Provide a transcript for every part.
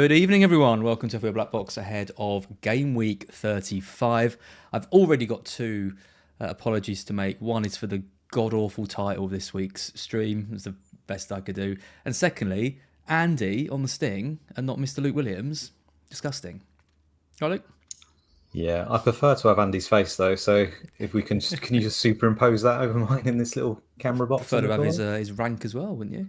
Good evening, everyone. Welcome to FPL BlackBox ahead of Gameweek 35. I've already got two apologies to make. One is for the god-awful title of this week's stream. It's the best I could do. And secondly, Andy on the sting and not Mr. Luke Williams. Disgusting. Right, Luke? Yeah, I prefer to have Andy's face though. So if we can you just superimpose that over mine in this little camera box? Prefer to have his rank as well, wouldn't you?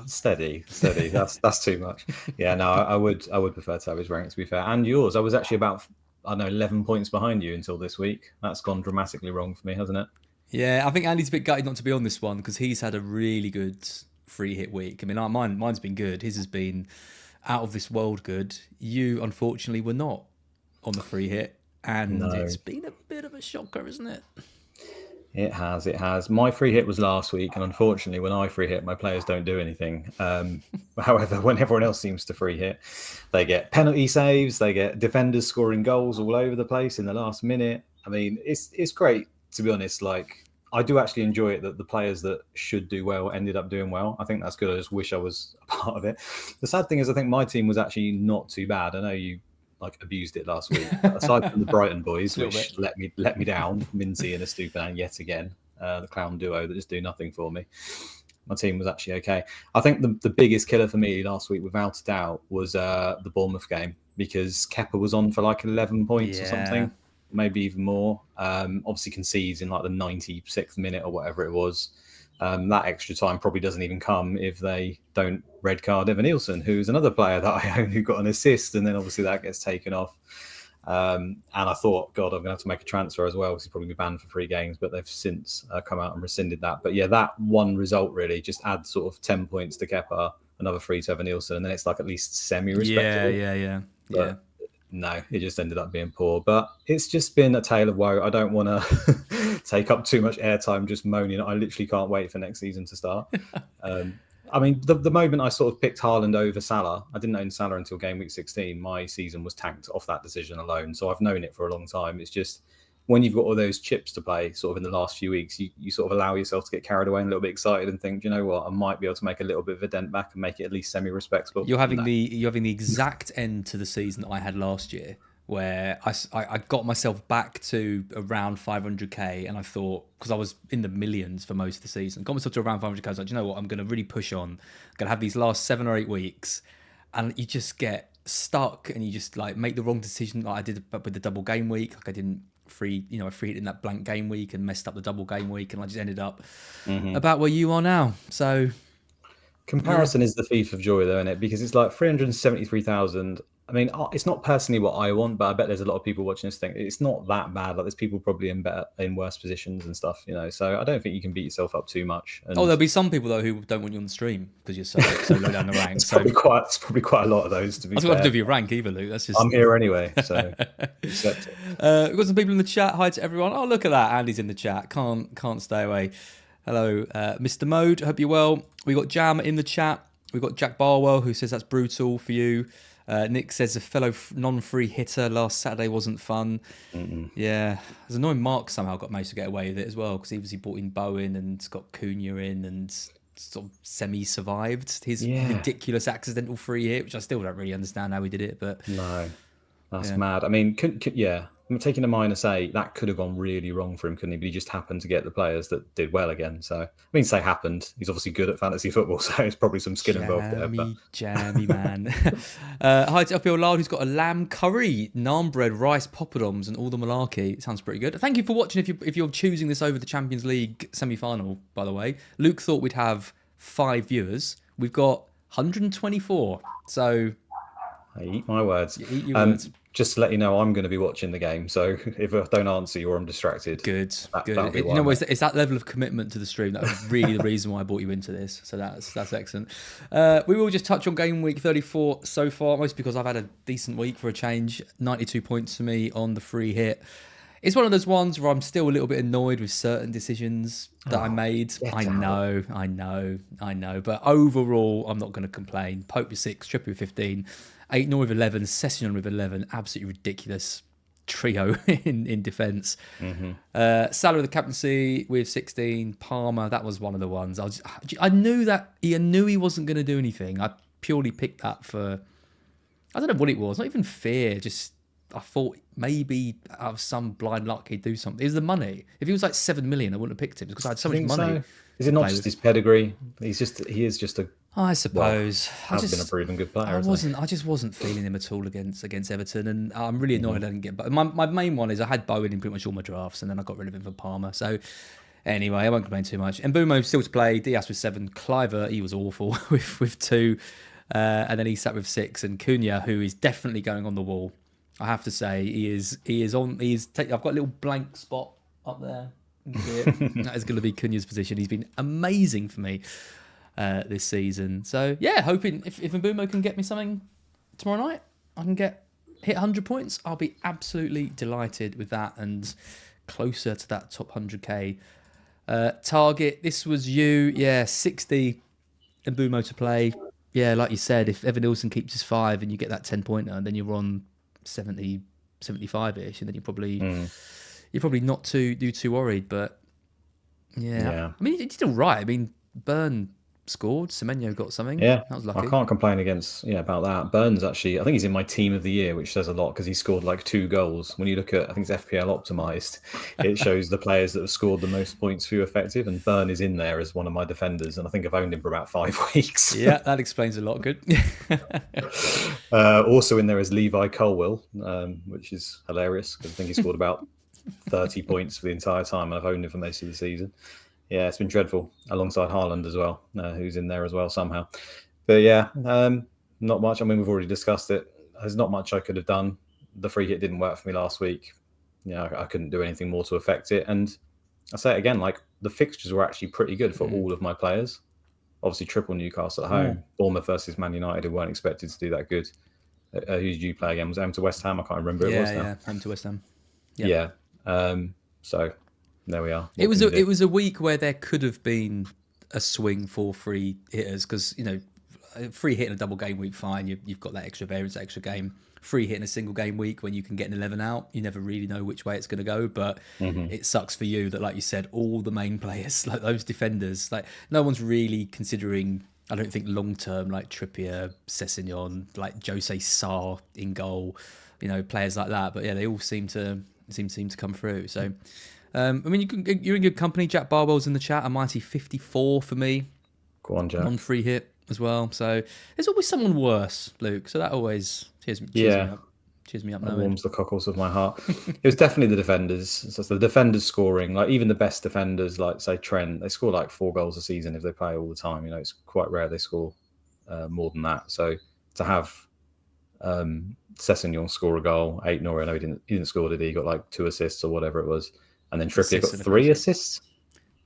Steady. That's too much. Yeah, no, I would prefer to have his rank, to be fair, and yours. I was actually about 11 points behind you until this week. That's gone dramatically wrong for me, hasn't it? Yeah, I think Andy's a bit gutted not to be on this one because he's had a really good free hit week. I mean, mine's been good. His has been out of this world good. You, unfortunately, were not on the free hit, and It's been a bit of a shocker, isn't it? It has. My free hit was last week, and unfortunately, when I free hit, my players don't do anything. However, when everyone else seems to free hit, they get penalty saves, they get defenders scoring goals all over the place in the last minute. I mean, it's great, to be honest. Like, I do actually enjoy it that the players that should do well ended up doing well. I think that's good. I just wish I was a part of it. The sad thing is, I think my team was actually not too bad. I know you abused it last week. Aside from the Brighton boys, which let me down, Minty and Estupiñán yet again, the clown duo that just do nothing for me. My team was actually okay. I think the biggest killer for me last week, without a doubt, was the Bournemouth game, because Kepa was on for like 11 points or something, maybe even more. Obviously concedes in like the 96th minute or whatever it was. That extra time probably doesn't even come if they don't red card Evan Nielsen, who's another player that I own who got an assist, and then obviously that gets taken off. And I thought, God, I'm going to have to make a transfer as well because he'll probably be banned for 3 games, but they've since come out and rescinded that. But yeah, that one result really just adds sort of 10 points to Kepa, another 3 to Evan Nielsen, and then it's like at least semi-respectable. Yeah. No, it just ended up being poor. But it's just been a tale of woe. I don't want to take up too much airtime just moaning. I literally can't wait for next season to start. I mean, the moment I sort of picked Haaland over Salah, I didn't own Salah until game week 16. My season was tanked off that decision alone. So I've known it for a long time. It's just when you've got all those chips to play sort of in the last few weeks, you sort of allow yourself to get carried away and a little bit excited and think, you know what, I might be able to make a little bit of a dent back and make it at least semi-respectable. You're having the exact end to the season that I had last year, where I got myself back to around 500k, and I thought, because I was in the millions for most of the season, got myself to around 500k. I was like, you know what, I'm going to really push on. I'm going to have these last 7 or 8 weeks, and you just get stuck, and you just like make the wrong decision, like I did with the double game week. Like I didn't I free hit in that blank game week and messed up the double game week, and I just ended up about where you are now. So comparison is the thief of joy, though, isn't it? Because it's like 373,000. I mean, it's not personally what I want, but I bet there's a lot of people watching this think it's not that bad. Like, there's people probably in worse positions and stuff, you know. So I don't think you can beat yourself up too much. And there'll be some people though who don't want you on the stream because you're so low down the rank. It's probably quite a lot of those, to be fair. That's what I have to do with your rank either, Luke. That's just I'm here anyway, so accept it. We've got some people in the chat. Hi to everyone. Oh, look at that. Andy's in the chat. Can't stay away. Hello, Mr. Mode. Hope you're well. We got Jam in the chat. We've got Jack Barwell who says that's brutal for you. Nick says a fellow non-free hitter last Saturday wasn't fun. Yeah, it's annoying. Mark somehow managed to get away with it as well because he obviously brought in Bowen and got Cunha in and sort of semi-survived his ridiculous accidental free hit, which I still don't really understand how he did it. But no, that's mad. I mean, I'm taking a -8. That could have gone really wrong for him, couldn't he? But he just happened to get the players that did well again. So, I mean, say happened. He's obviously good at fantasy football, so there's probably some skill involved there. But jammy man. Hi to FPL Lard, who's got a lamb curry, naan bread, rice, poppadoms, and all the malarkey. It sounds pretty good. Thank you for watching. If you're choosing this over the Champions League semi-final, by the way, Luke thought we'd have 5 viewers. We've got 124. So, I eat my words. You eat your words. Just to let you know, I'm going to be watching the game. So if I don't answer you or I'm distracted, good. It's that level of commitment to the stream that was really the reason why I brought you into this. So that's excellent. We will just touch on game week 34 so far, mostly because I've had a decent week for a change. 92 points for me on the free hit. It's one of those ones where I'm still a little bit annoyed with certain decisions that I made. I know. But overall, I'm not going to complain. Pope with 6, Trippier with 15. 8-0 with 11, Sessignon with 11, absolutely ridiculous trio in defence. Salah with the captaincy with 16, Palmer, that was one of the ones. I knew he wasn't going to do anything. I purely picked that for I don't know what it was. Not even fear. Just I thought maybe out of some blind luck he'd do something. It was the money. If he was like 7 million, I wouldn't have picked him because I had so much money. So. Is it not just his pedigree? He is just a. I suppose. Has been a proven good player. I just wasn't feeling him at all against Everton, and I'm really annoyed I didn't get. But my main one is I had Bowen in pretty much all my drafts, and then I got rid of him for Palmer. So anyway, I won't complain too much. And Mbumo still to play. Diaz with 7. Cliver, he was awful with 2, and then he sat with 6. And Cunha, who is definitely going on the wall. I have to say he is on. I've got a little blank spot up there. That is going to be Cunha's position. He's been amazing for me this season. So yeah, hoping if Mbumo can get me something tomorrow night, I can hit 100 points. I'll be absolutely delighted with that and closer to that top 100k target. This was you, 60 Mbumo to play. Yeah, like you said, if Evan Nilsson keeps his 5 and you get that 10 pointer, then you're on 70, 75ish, and then you're probably not too worried. But yeah. I mean, he did all right. I mean, Burn scored. Semenyo got something. Yeah, that was lucky. I can't complain about that. Burns actually, I think he's in my team of the year, which says a lot because he scored like 2 goals. When you look at, I think it's FPL optimized, it shows the players that have scored the most points for you effective, and Burn is in there as one of my defenders, and I think I've owned him for about 5 weeks. Yeah, that explains a lot. Good. Also in there is Levi Colwill, which is hilarious because I think he scored about 30 points for the entire time, and I've owned him for most of the season. Yeah, it's been dreadful, alongside Haaland as well, who's in there as well somehow. But yeah, not much. I mean, we've already discussed it. There's not much I could have done. The free hit didn't work for me last week. I couldn't do anything more to affect it. And I say it again, like the fixtures were actually pretty good for all of my players. Obviously, triple Newcastle at home. Bournemouth versus Man United, who weren't expected to do that good. Who did you play again? Was it home to West Ham? I can't remember. It was now. Yeah, home to West Ham. Yep. Yeah. So there we are. It was a week where there could have been a swing for free hitters because free hit in a double game week, fine. You've got that extra variance, extra game. Free hit in a single game week when you can get an 11 out, you never really know which way it's going to go. But it sucks for you that, like you said, all the main players, like those defenders, like no one's really considering. I don't think long term, like Trippier, Sessegnon, like Jose Sarr in goal, players like that. But yeah, they all seem to come through. So. I mean, you're in good company. Jack Barwell's in the chat. A mighty 54 for me. Go on, Jack. On free hit as well. So there's always someone worse, Luke. So that always cheers me up. Cheers me up. That warms the cockles of my heart. It was definitely the defenders. So the defenders scoring, like even the best defenders, like say Trent, they score like 4 goals a season if they play all the time. It's quite rare they score more than that. So to have Sessegnon score a goal, 8-0. I know he didn't score, did he? He got like 2 assists or whatever it was. And then Trippier got 3 assists.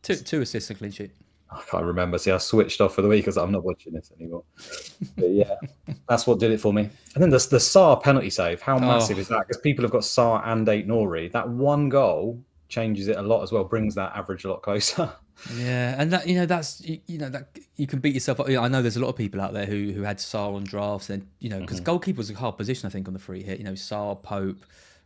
2 assists and clean sheet. I can't remember. See, I switched off for the week because I'm not watching this anymore. But yeah, that's what did it for me. And then the Sarr penalty save. How massive is that? Because people have got Sarr and Aït-Nouri. That one goal changes it a lot as well. Brings that average a lot closer. Yeah, and that that's that you can beat yourself up. I know there's a lot of people out there who had Sarr on drafts, and because goalkeeper was a hard position, I think, on the free hit. Sarr, Pope.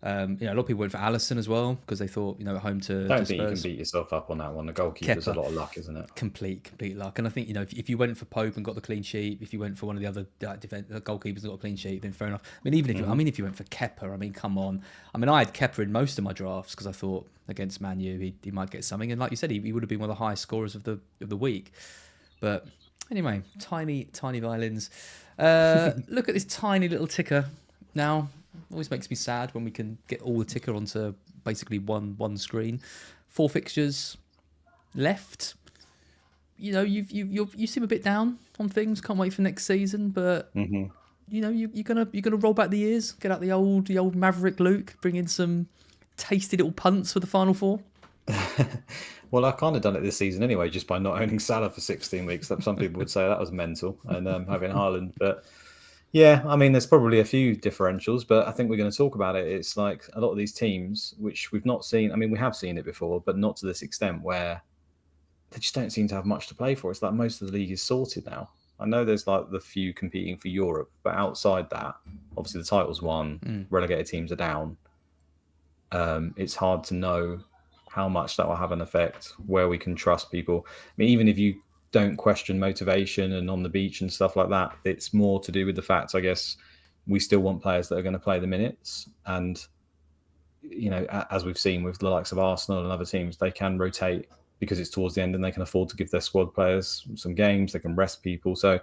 A lot of people went for Alisson as well because they thought, at home to. I don't think you can beat yourself up on that one. The goalkeeper's a lot of luck, isn't it? Complete luck. And I think if you went for Pope and got the clean sheet, if you went for one of the other goalkeepers and got a clean sheet, then fair enough. I mean, even if you went for Kepa, I mean, come on. I mean, I had Kepa in most of my drafts because I thought against Man U he might get something, and like you said, he would have been one of the highest scorers of the week. But anyway, tiny violins. Look at this tiny little ticker now. Always makes me sad when we can get all the ticker onto basically one screen. 4 fixtures left. You seem a bit down on things. Can't wait for next season, but you're gonna roll back the years, get out the old Maverick Luke, bring in some tasty little punts for the final 4. Well, I've kind of done it this season anyway, just by not owning Salah for 16 weeks. Some people would say that was mental, and having Haaland, but. Yeah, I mean, there's probably a few differentials, but I think we're going to talk about it. It's like a lot of these teams, which we've not seen. I mean, we have seen it before, but not to this extent, where they just don't seem to have much to play for. It's like most of the league is sorted now. I know there's like the few competing for Europe, but outside that, obviously the title's won, relegated teams are down. It's hard to know how much that will have an effect, where we can trust people. I mean, even if you don't question motivation and on the beach and stuff like that, it's more to do with the fact, I guess, we still want players that are going to play the minutes. And, as we've seen with the likes of Arsenal and other teams, they can rotate because it's towards the end and they can afford to give their squad players some games. They can rest people. So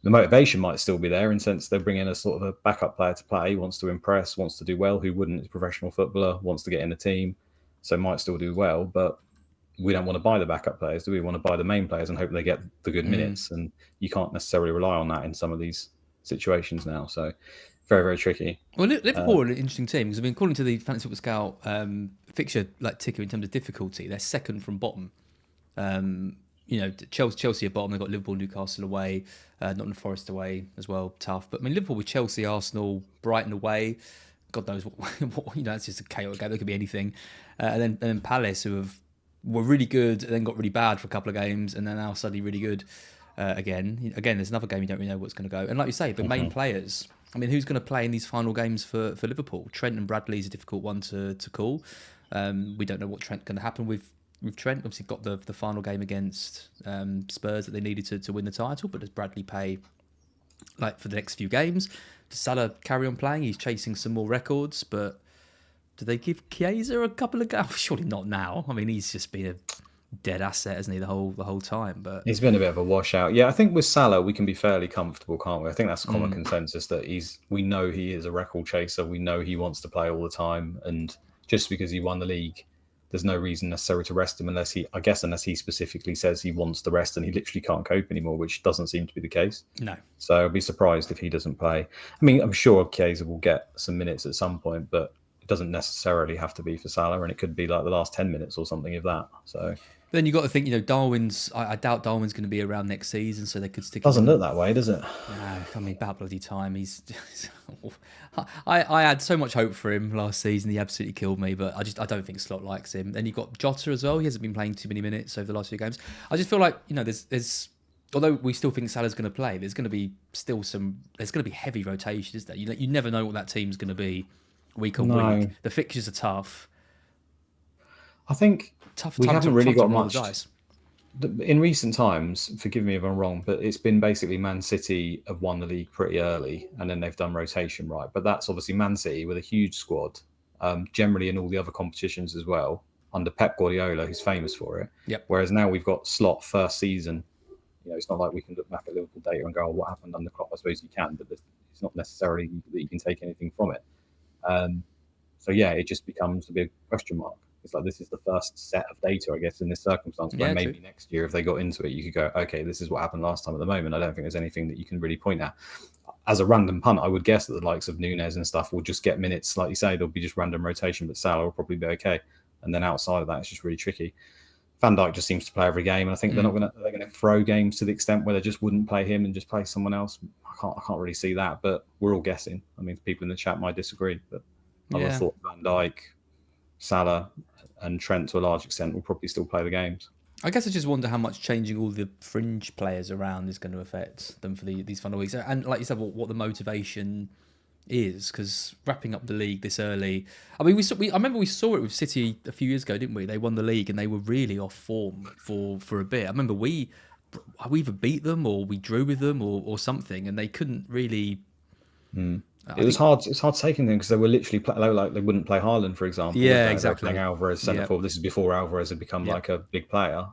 the motivation might still be there in the sense they're bringing a sort of a backup player to play, wants to impress, wants to do well. Who wouldn't? Is a professional footballer, wants to get in the team, so might still do well. But we don't want to buy the backup players, do we? We want to buy the main players and hope they get the good minutes. And you can't necessarily rely on that in some of these situations now. So very, very tricky. Well, Liverpool are an interesting team because according to the Fantasy Football Scout fixture ticker in terms of difficulty, they're second from bottom. Chelsea are bottom. They've got Liverpool, Newcastle away, Nottingham Forest away as well. Tough, but I mean Liverpool with Chelsea, Arsenal, Brighton away. God knows what that's just a chaotic game. There could be anything. And then Palace, who were really good, and then got really bad for a couple of games, and then now suddenly really good again. Again, there's another game you don't really know what's going to go. And like you say, the main players. I mean, who's going to play in these final games for Liverpool? Trent and Bradley is a difficult one to call. We don't know what Trent's going to happen with Trent. Obviously, got the final game against Spurs that they needed to win the title. But does Bradley play for the next few games? Does Salah carry on playing? He's chasing some more records, but do they give Chiesa a couple of games? Surely not now. I mean, he's just been a dead asset, hasn't he, the whole time? But he's been a bit of a washout. Yeah, I think with Salah we can be fairly comfortable, can't we? I think that's a common consensus that we know he is a record chaser. We know he wants to play all the time, and just because he won the league, there's no reason necessarily to rest him unless he specifically says he wants to rest and he literally can't cope anymore, which doesn't seem to be the case. No. So I'd be surprised if he doesn't play. I mean, I'm sure Chiesa will get some minutes at some point, but it doesn't necessarily have to be for Salah, and it could be like the last 10 minutes or something of that. So then you've got to think, Darwin's. I doubt Darwin's going to be around next season, so they could stick. Doesn't look that way, does it? No, I mean, about bloody time. I had so much hope for him last season. He absolutely killed me, but I don't think Slot likes him. Then you've got Jota as well. He hasn't been playing too many minutes over the last few games. I just feel like there's although we still think Salah's going to play, there's going to be heavy rotation, isn't there? You never know what that team's going to be week on week. The fixtures are tough. I think we haven't really got much. Guys. In recent times, forgive me if I'm wrong, but it's been basically Man City have won the league pretty early and then they've done rotation right. But that's obviously Man City with a huge squad, generally in all the other competitions as well, under Pep Guardiola, who's famous for it. Yep. Whereas now we've got Slot first season. It's not like we can look back at Liverpool data and go, what happened under Klopp? I suppose you can, but it's not necessarily that you can take anything from it. So yeah, it just becomes a big question mark. It's like this is the first set of data, I guess, in this circumstance. Where maybe next year, if they got into it, you could go, okay, this is what happened last time. At the moment, I don't think there's anything that you can really point at. As a random punt, I would guess that the likes of Nunez and stuff will just get minutes. Like you say, there'll be just random rotation, but Salah will probably be okay. And then outside of that, it's just really tricky. Van Dijk just seems to play every game, and I think they're going to throw games to the extent where they just wouldn't play him and just play someone else. I can't really see that, but we're all guessing. I mean, people in the chat might disagree, but I would have thought Van Dijk, Salah, and Trent to a large extent will probably still play the games. I guess I just wonder how much changing all the fringe players around is going to affect them for these final weeks. And like you said, what the motivation is, because wrapping up the league this early. I mean, I remember we saw it with City a few years ago, didn't we? They won the league and they were really off form for a bit. I remember we either beat them or we drew with them or something, and they couldn't really. It was hard. It's hard taking them because they were literally like they wouldn't play Haaland, for example. Yeah, exactly. Playing Alvarez centre forward. This is before Alvarez had become like a big player.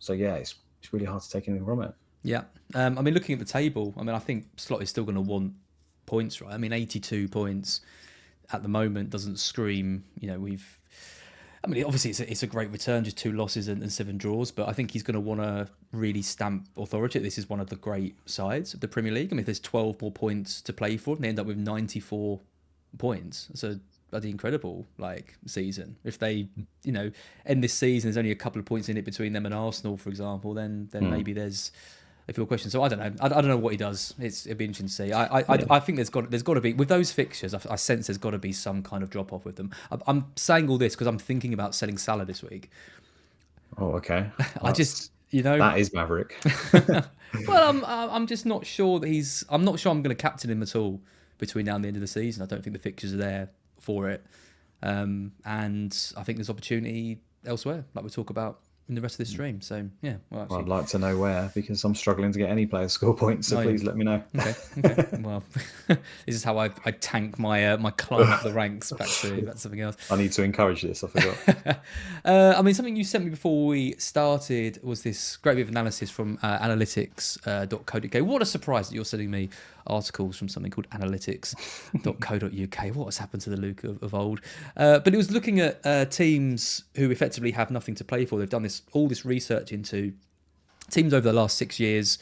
So yeah, it's really hard to take anything from it. Yeah. I mean, looking at the table, I think Slot is still going to want points, right? I mean, 82 points at the moment doesn't scream. Obviously it's a great return, just 2 losses and 7 draws, but I think he's going to want to really stamp authority. This is one of the great sides of the Premier League. I mean, if there's 12 more points to play for, and they end up with 94 points. It's a bloody incredible season. If they, end this season, there's only a couple of points in it between them and Arsenal, for example, then maybe there's a few questions. So I don't know. I don't know what he does. It'd be interesting to see. I think there's got to be, with those fixtures, I sense there's got to be some kind of drop off with them. I'm saying all this because I'm thinking about selling Salah this week. Oh, okay. I just, that is maverick. Well, I'm just not sure that I'm not sure I'm going to captain him at all between now and the end of the season. I don't think the fixtures are there for it. And I think there's opportunity elsewhere, like we talk about in the rest of the stream. So yeah, well, actually, I'd like to know where, because I'm struggling to get any players score points. So please let me know. Okay. Well, this is how I tank my my climb up the ranks back to something else. I need to encourage this. I forgot. I mean, something you sent me before we started was this great bit of analysis from analytics.co.uk. What a surprise that you're sending me articles from something called analytics.co.uk. What has happened to the Luke of old? But it was looking at teams who effectively have nothing to play for. They've done all this research into teams over the last 6 years,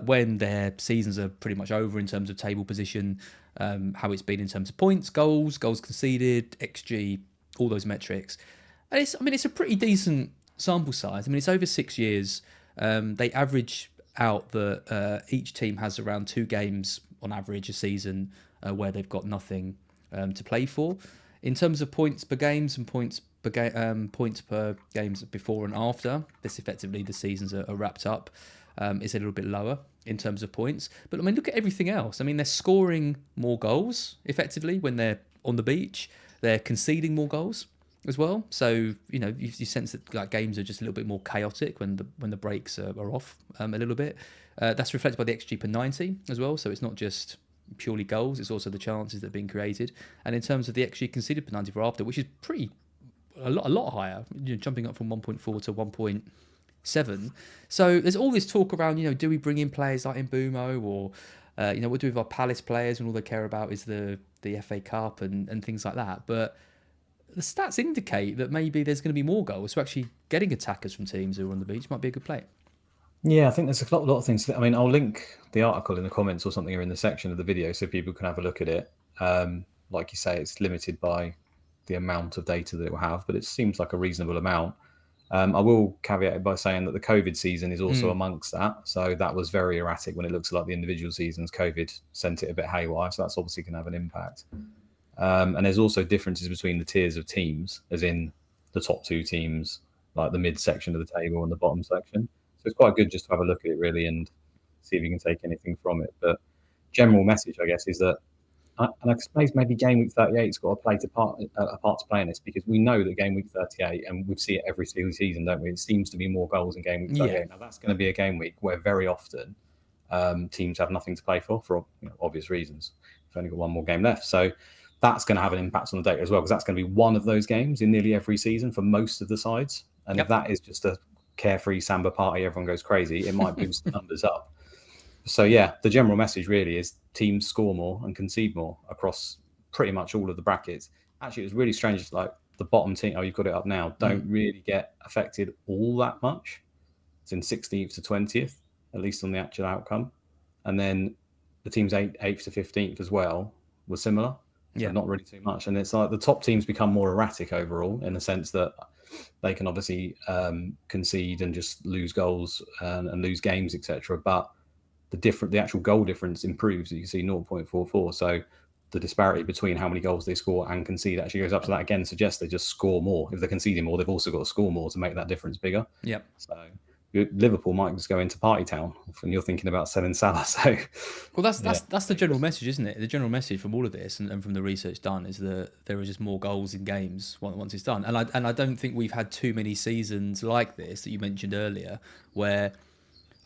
when their seasons are pretty much over in terms of table position, how it's been in terms of points, goals conceded, XG, all those metrics. And it's a pretty decent sample size. I mean, it's over 6 years. They average out that each team has around 2 games on average a season where they've got nothing to play for. In terms of points per games and points per games before and after, this effectively the seasons are wrapped up, is a little bit lower in terms of points. But I mean, look at everything else. I mean, they're scoring more goals effectively when they're on the beach. They're conceding more goals as well. So you sense that like games are just a little bit more chaotic when the breaks are off a little bit. That's reflected by the XG per 90 as well. So it's not just purely goals; it's also the chances that are being created. And in terms of the XG conceded per 90 for after, which is a lot higher, jumping up from 1.4 to 1.7. So there's all this talk around, do we bring in players like Mbeumo or, what do we do with our Palace players when all they care about is the FA Cup and things like that. But the stats indicate that maybe there's going to be more goals. So actually getting attackers from teams who are on the beach might be a good play. Yeah, I think there's a lot of things. I mean, I'll link the article in the comments or something or in the section of the video so people can have a look at it. Like you say, it's limited by the amount of data that it will have, but it seems like a reasonable amount. I will caveat it by saying that the COVID season is also amongst that. So that was very erratic when it looks like the individual seasons. COVID sent it a bit haywire. So that's obviously going to have an impact. And there's also differences between the tiers of teams, as in the top 2 teams, like the mid section of the table and the bottom section. So it's quite good just to have a look at it really and see if you can take anything from it. But general message, I guess, is that, and I suppose maybe Game Week 38's got a part to play in this, because we know that Game Week 38, and we see it every single season, don't we? It seems to be more goals in Game Week 38. Yeah. Now that's going to be a game week where very often teams have nothing to play for obvious reasons. We've only got one more game left, so that's going to have an impact on the data as well, because that's going to be one of those games in nearly every season for most of the sides. And if that is just a carefree samba party, everyone goes crazy, it might boost the numbers up. So yeah, the general message really is teams score more and concede more across pretty much all of the brackets. Actually, it was really strange. Like the bottom team, you've got it up now, don't really get affected all that much. It's in 16th to 20th, at least on the actual outcome. And then the teams 8th to 15th as well were similar. So not really too much. And it's like the top teams become more erratic overall, in the sense that they can obviously concede and just lose goals and lose games, etc. But the actual goal difference improves. You can see 0.44. So the disparity between how many goals they score and concede actually goes up. So that again suggests they just score more. If they're conceding more, they've also got to score more to make that difference bigger. Yep. So Liverpool might just go into party town when you're thinking about selling Salah. So, well, that's the general message, isn't it? The general message from all of this and from the research done is that there are just more goals in games once it's done. And I don't think we've had too many seasons like this that you mentioned earlier, where,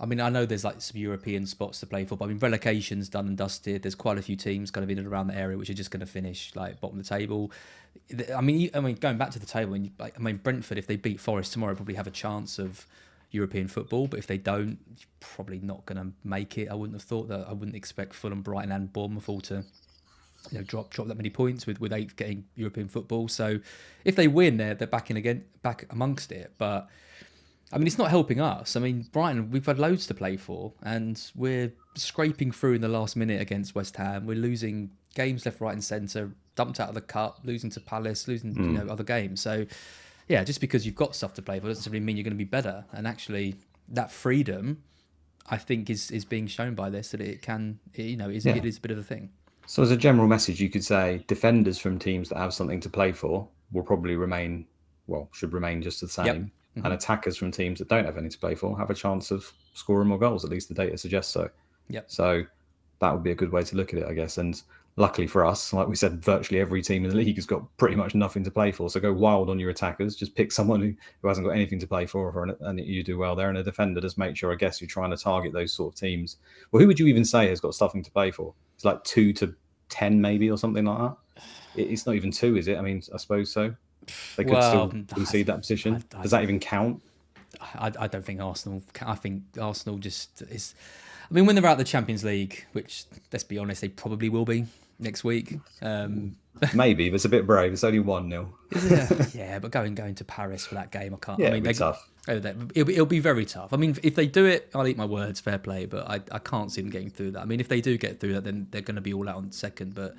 I mean, I know there's like some European spots to play for, but I mean, relegation's done and dusted. There's quite a few teams kind of in and around the area which are just going to finish like bottom of the table. I mean, going back to the table, Brentford, if they beat Forest tomorrow, probably have a chance of European football, but if they don't, probably not going to make it. I wouldn't have thought that. I wouldn't expect Fulham, Brighton, and Bournemouth all to drop that many points with 8th getting European football. So if they win, they're back amongst it. But I mean, it's not helping us. I mean, Brighton, we've had loads to play for, and we're scraping through in the last minute against West Ham. We're losing games left, right, and centre. Dumped out of the cup, losing to Palace, losing other games. So yeah, just because you've got stuff to play for doesn't necessarily mean you're going to be better. And actually, that freedom, I think, is being shown by this, that it is a bit of a thing. So as a general message, you could say defenders from teams that have something to play for will probably should remain just the same. Yep. Mm-hmm. And attackers from teams that don't have anything to play for have a chance of scoring more goals. At least the data suggests so. Yep. So that would be a good way to look at it, I guess. And luckily for us, like we said, virtually every team in the league has got pretty much nothing to play for. So go wild on your attackers. Just pick someone who hasn't got anything to play for, and you do well there. And a defender, just make sure, I guess, you're trying to target those sort of teams. Well, who would you even say has got something to play for? It's like 2 to 10 maybe, or something like that. It's not even 2, is it? I mean, I suppose so. They could still concede that position. Does that even count? I don't think Arsenal. I think Arsenal just is. I mean, when they're out of the Champions League, which, let's be honest, they probably will be next week. Maybe, but it's a bit brave. It's only 1-0. Yeah, but going to Paris for that game, I can't. Yeah, I mean, it'll be tough. It'll be very tough. I mean, if they do it, I'll eat my words, fair play. But I can't see them getting through that. I mean, if they do get through that, then they're going to be all out on second. But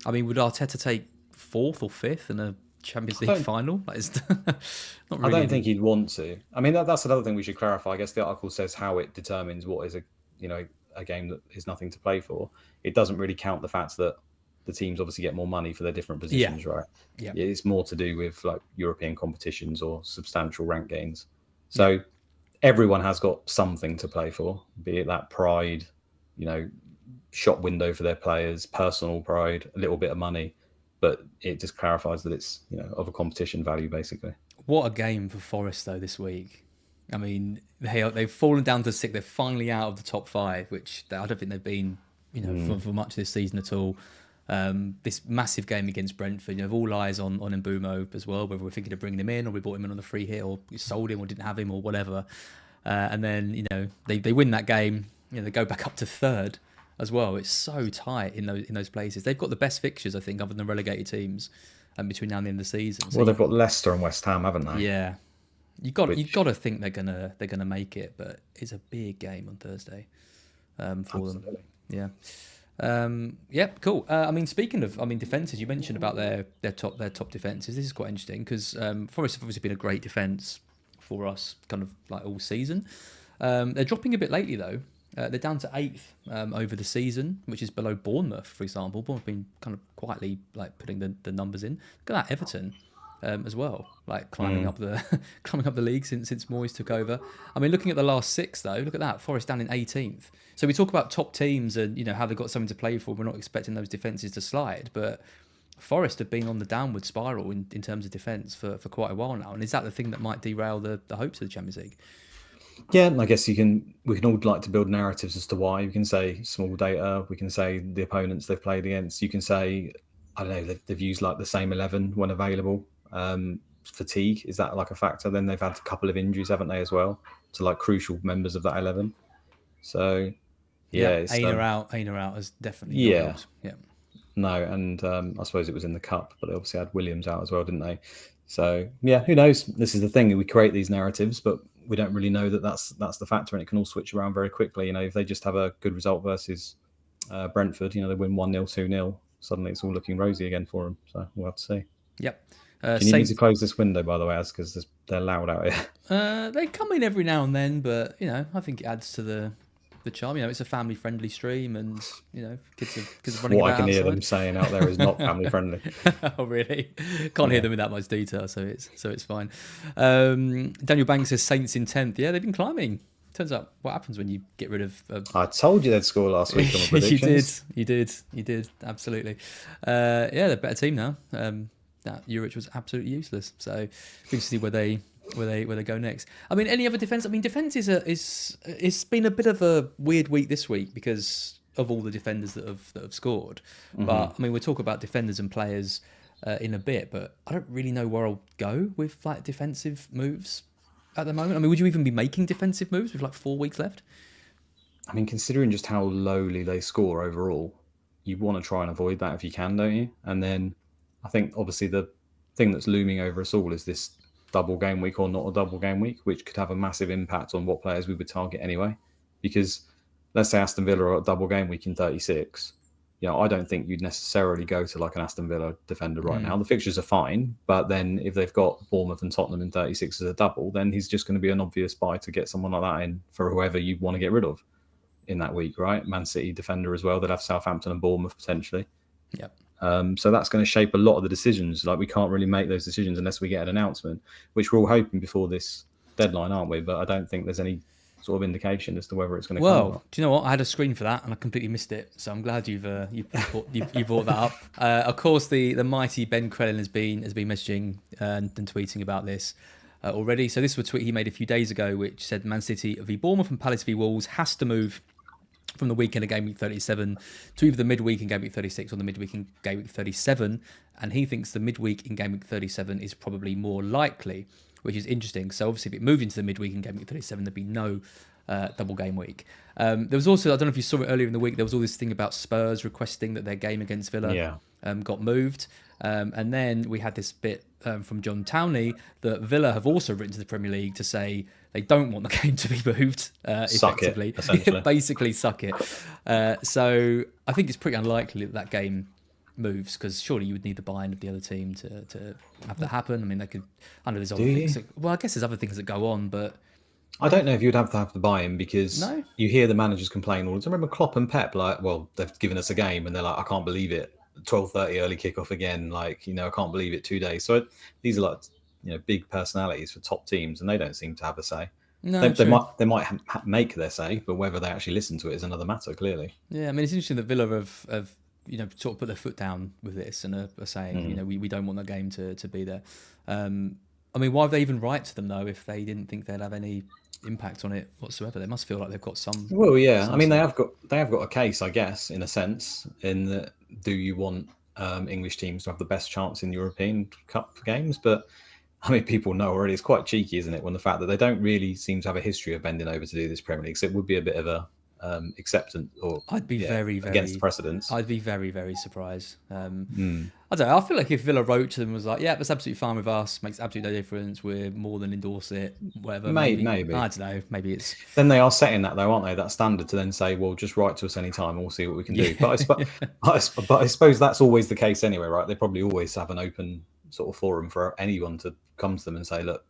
I mean, would Arteta take 4th or 5th in a Champions League final? Like, it's not really. I don't think he'd want to. I mean, that's another thing we should clarify. I guess the article says how it determines what is a game that is nothing to play for. It doesn't really count the fact that the teams obviously get more money for their different positions, right? Yeah. It's more to do with like European competitions or substantial rank gains. So everyone has got something to play for, be it that pride, shop window for their players, personal pride, a little bit of money. But it just clarifies that it's, of a competition value, basically. What a game for Forest, though, this week. I mean, they've fallen down to 6th. They're finally out of the top 5, which I don't think they've been, for much this season at all. This massive game against Brentford, all eyes on Mbeumo as well, whether we're thinking of bringing him in or we bought him in on the free hit or we sold him or didn't have him or whatever. And then, they win that game. They go back up to 3rd as well. It's so tight in those places. They've got the best fixtures, I think, other than relegated teams between now and the end of the season. So they've got Leicester and West Ham, haven't they? Yeah. You've got to think they're gonna make it, but it's a big game on Thursday for Absolutely. them. Yeah. Cool. I mean, speaking of, defenses, you mentioned about their top defenses. This is quite interesting because Forest have obviously been a great defense for us, kind of like all season. They're dropping a bit lately though. They're down to 8th over the season, which is below Bournemouth, for example. Bournemouth have been kind of quietly like putting the numbers in. Look at that, Everton. As well, like climbing up the league since Moyes took over. I mean, looking at the last 6 though, look at that, Forest down in 18th. So we talk about top teams and how they've got something to play for. We're not expecting those defences to slide, but Forest have been on the downward spiral in terms of defence for quite a while now. And is that the thing that might derail the hopes of the Champions League? Yeah, I guess we can all like to build narratives as to why. We can say small data. We can say the opponents they've played against. You can say, I don't know, they've used like the same 11 when available. Fatigue, is that like a factor? Then they've had a couple of injuries, haven't they, as well, to like crucial members of that 11. So Aina out has definitely not helped. No, and I suppose it was in the cup, but they obviously had Williams out as well, didn't they? So who knows? This is the thing, we create these narratives, but we don't really know that's the factor, and it can all switch around very quickly. If they just have a good result versus Brentford, they win 1-0, 2-0, suddenly it's all looking rosy again for them. So we'll have to see. Yep. Do you need to close this window, by the way, because they're loud out here? They come in every now and then, but I think it adds to the charm. It's a family-friendly stream, and kids are running what about I can hear outside. Them saying out there is not family-friendly. Oh, really? Can't hear them in that much detail, so it's fine. Daniel Banks says Saints in 10th. Yeah, they've been climbing. Turns out, what happens when you get rid of? I told you they'd score last week on the predictions. You did, absolutely. They're a better team now. That Juric was absolutely useless. So we can see where they go next. I mean, any other defense? I mean, defense it's been a bit of a weird week this week because of all the defenders that have scored. Mm-hmm. But I mean, we'll talk about defenders and players in a bit. But I don't really know where I'll go with like defensive moves at the moment. I mean, would you even be making defensive moves with like 4 weeks left? I mean, considering just how lowly they score overall, you want to try and avoid that if you can, don't you? And then I think obviously the thing that's looming over us all is this double game week or not a double game week, which could have a massive impact on what players we would target anyway. Because let's say Aston Villa are a double game week in 36. I don't think you'd necessarily go to like an Aston Villa defender right now. The fixtures are fine, but then if they've got Bournemouth and Tottenham in 36 as a double, then he's just going to be an obvious buy to get someone like that in for whoever you want to get rid of in that week, right? Man City defender as well. They'd have Southampton and Bournemouth potentially. Yep. So that's going to shape a lot of the decisions. Like we can't really make those decisions unless we get an announcement, which we're all hoping before this deadline, aren't we? But I don't think there's any sort of indication as to whether it's going to come. Well, do you know what? I had a screen for that and I completely missed it. So I'm glad you brought that up. Of course, the mighty Ben Crellin has been messaging and tweeting about this already. So this was a tweet he made a few days ago, which said Man City v Bournemouth and Palace v Wolves has to move from the weekend of Game Week 37 to either the midweek in Game Week 36 or the midweek in Game Week 37. And he thinks the midweek in Game Week 37 is probably more likely, which is interesting. So obviously if it moved into the midweek in Game Week 37, there'd be no double game week. There was also, I don't know if you saw it earlier in the week, there was all this thing about Spurs requesting that their game against Villa got moved. And then we had this bit from John Townley that Villa have also written to the Premier League to say they don't want the game to be moved effectively. Suck it, essentially. Basically, suck it. So I think it's pretty unlikely that game moves, because surely you would need the buy-in of the other team to have that happen. I mean, they could, I know there's other things. Well, I guess there's other things that go on, but I don't know if you'd have to have the buy-in, because you hear the managers complain all the time. Remember Klopp and Pep, like, well, they've given us a game and they're like, I can't believe it. 12:30 early kickoff again. Like, I can't believe it 2 days. So these are like, big personalities for top teams, and they don't seem to have a say. No, they might make their say, but whether they actually listen to it is another matter, clearly. Yeah, I mean, it's interesting that Villa have sort of put their foot down with this and are saying, we don't want the game to be there. I mean, why would they even write to them, though, if they didn't think they'd have any impact on it whatsoever? They must feel like they've got some. Well, yeah. I mean, they have got a case, I guess, in a sense. In that, do you want English teams to have the best chance in European Cup games? But I mean, people know already. It's quite cheeky, isn't it, when the fact that they don't really seem to have a history of bending over to do this Premier League. So it would be a bit of a acceptance, or I'd be very against precedents. I'd be very, very surprised. I don't know. I feel like if Villa wrote to them and was like, yeah, that's absolutely fine with us, makes absolutely no difference, we're more than endorse it, whatever. Maybe. I don't know. Maybe it's. Then they are setting that, though, aren't they? That standard to then say, well, just write to us anytime and we'll see what we can do. But I suppose that's always the case anyway, right? They probably always have an open sort of forum for anyone to come to them and say, look,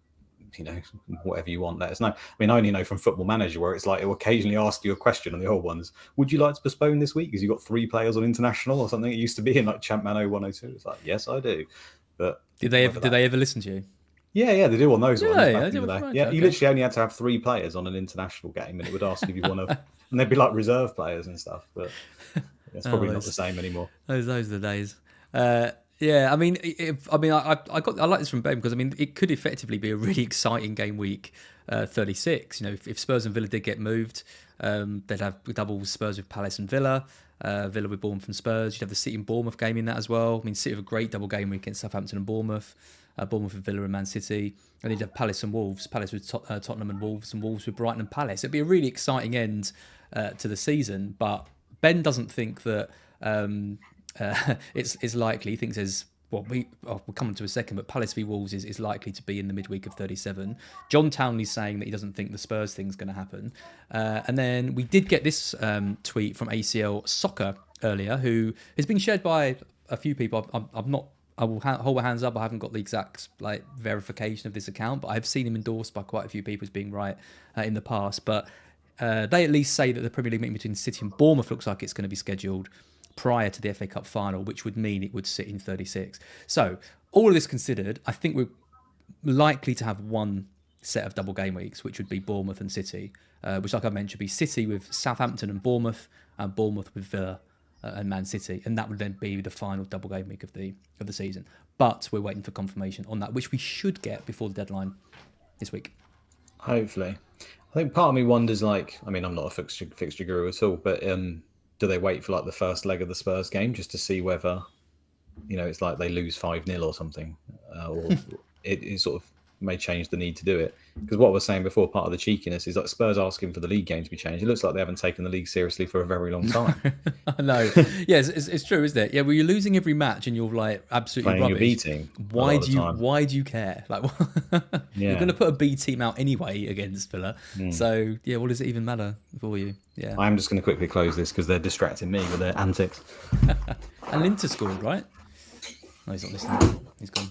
whatever you want, let us know. I mean, I only know from Football Manager where it's like, it will occasionally ask you a question on the old ones. Would you like to postpone this week because you've got 3 players on international or something? It used to be in like Champman 0102. It's like, yes, I do. But did they ever listen to you? Yeah, they do on those ones. You okay. literally only had to have 3 players on an international game, and it would ask if you want to, and they'd be like reserve players and stuff. But it's probably not the same anymore. Those are the days. Yeah, I mean, I like this from Ben, because I mean, it could effectively be a really exciting game week 36. If Spurs and Villa did get moved, they'd have double Spurs with Palace and Villa, Villa with Bournemouth and Spurs. You'd have the City and Bournemouth game in that as well. I mean, City have a great double game week against Southampton and Bournemouth, Bournemouth with Villa and Man City, and you'd have Palace and Wolves, Palace with Tottenham and Wolves with Brighton and Palace. It'd be a really exciting end to the season, but Ben doesn't think that. It's likely. He thinks there's we'll come on to a second, but Palace v Wolves is likely to be in the midweek of 37. John Townley's saying that he doesn't think the Spurs thing's going to happen. And then we did get this tweet from ACL Soccer earlier, who has been shared by a few people. I will hold my hands up. I haven't got the exact verification of this account, but I've seen him endorsed by quite a few people as being right in the past. But they at least say that the Premier League meeting between City and Bournemouth looks like it's going to be scheduled prior to the FA Cup final, which would mean it would sit in 36. So all of this considered, I think we're likely to have one set of double game weeks, which would be Bournemouth and City, which, like I mentioned, would be City with Southampton and Bournemouth with Villa and Man City, and that would then be the final double game week of the season. But we're waiting for confirmation on that, which we should get before the deadline this week. Hopefully. I think part of me wonders, I'm not a fixture guru at all, but do they wait for the first leg of the Spurs game just to see whether, it's like they lose 5-0 or something, or it sort of may change the need to do it? Because what I was saying before, part of the cheekiness is Spurs asking for the league game to be changed. It looks like they haven't taken the league seriously for a very long time. I know. Yeah, it's true, isn't it? Yeah, well, you're losing every match and you're absolutely playing rubbish. Your B team. Why do you care? You're going to put a B team out anyway against Villa. So yeah, what does it even matter for you? Yeah. I'm just going to quickly close this because they're distracting me with their antics. And Inter scored, right? No, he's not listening. He's gone.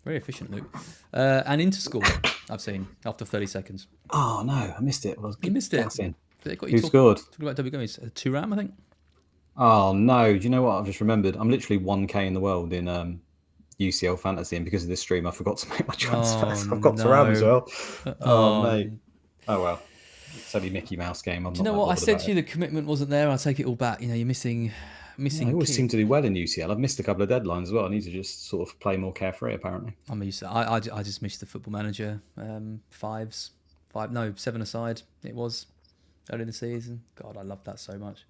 Very efficient, Luke. And Inter scored, I've seen, after 30 seconds. Oh, no, I missed it. You missed it. Who scored? Talking about double games. Thuram, I think. Oh, no. Do you know what? I've just remembered. I'm literally 1K in the world in UCL Fantasy, and because of this stream, I forgot to make my transfers. I've got Thuram as well. Oh, mate. Oh well, it's only Mickey Mouse game. I'm Do you not know that what I bothered said about to you? The commitment wasn't there. I take it all back. You're missing. I always Key. seem to do well in UCL. I've missed a couple of deadlines as well. I need to just sort of play more carefree, apparently. I'm used to. I just missed the Football Manager 7 aside. It was early in the season. God, I love that so much.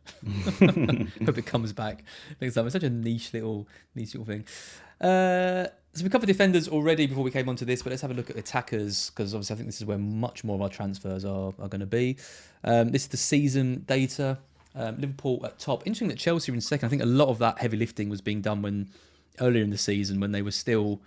Hope it comes back next time. It's such a niche little thing. So we covered defenders already before we came onto this, but let's have a look at attackers, because obviously I think this is where much more of our transfers are going to be. This is the season data. Liverpool at top. Interesting that Chelsea are in second. I think a lot of that heavy lifting was being done earlier in the season when they were still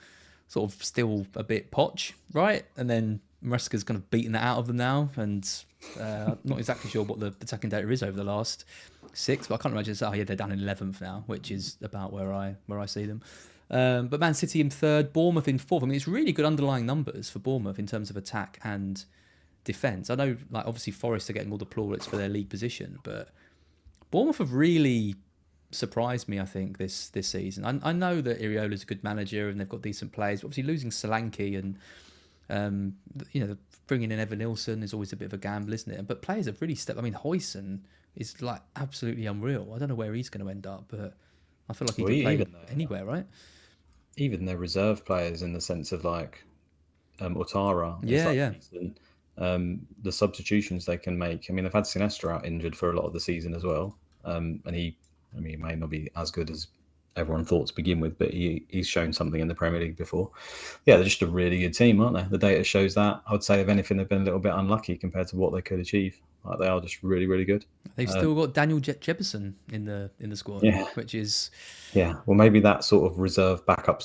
a bit poch, right? And then Maresca's kind of beaten that out of them now, and I'm not exactly sure what the attacking data is over the last 6, but I can't imagine. They're down in 11th now, which is about where I see them. But Man City in third, Bournemouth in fourth. I mean, it's really good underlying numbers for Bournemouth in terms of attack and defence. I know, like, obviously Forest are getting all the plaudits for their league position, but Bournemouth have really surprised me, I think, this season. I know that Iriola's a good manager and they've got decent players, but obviously losing Solanke and bringing in Evan Nilsson is always a bit of a gamble, isn't it? But players have really stepped. I mean, Huijsen is like absolutely unreal. I don't know where he's going to end up, but I feel like he could play anywhere, right? Even their reserve players, in the sense of like Ouattara, the substitutions they can make. I mean, they've had Sinestro out injured for a lot of the season as well, and he may not be as good as everyone thought to begin with, but he's shown something in the Premier League before. Yeah, they're just a really good team, aren't they? The data shows that. I would say, if anything, they've been a little bit unlucky compared to what they could achieve. Like, they are just really, really good. They've still got Daniel Jefferson in the squad, which is well, maybe that sort of reserve backup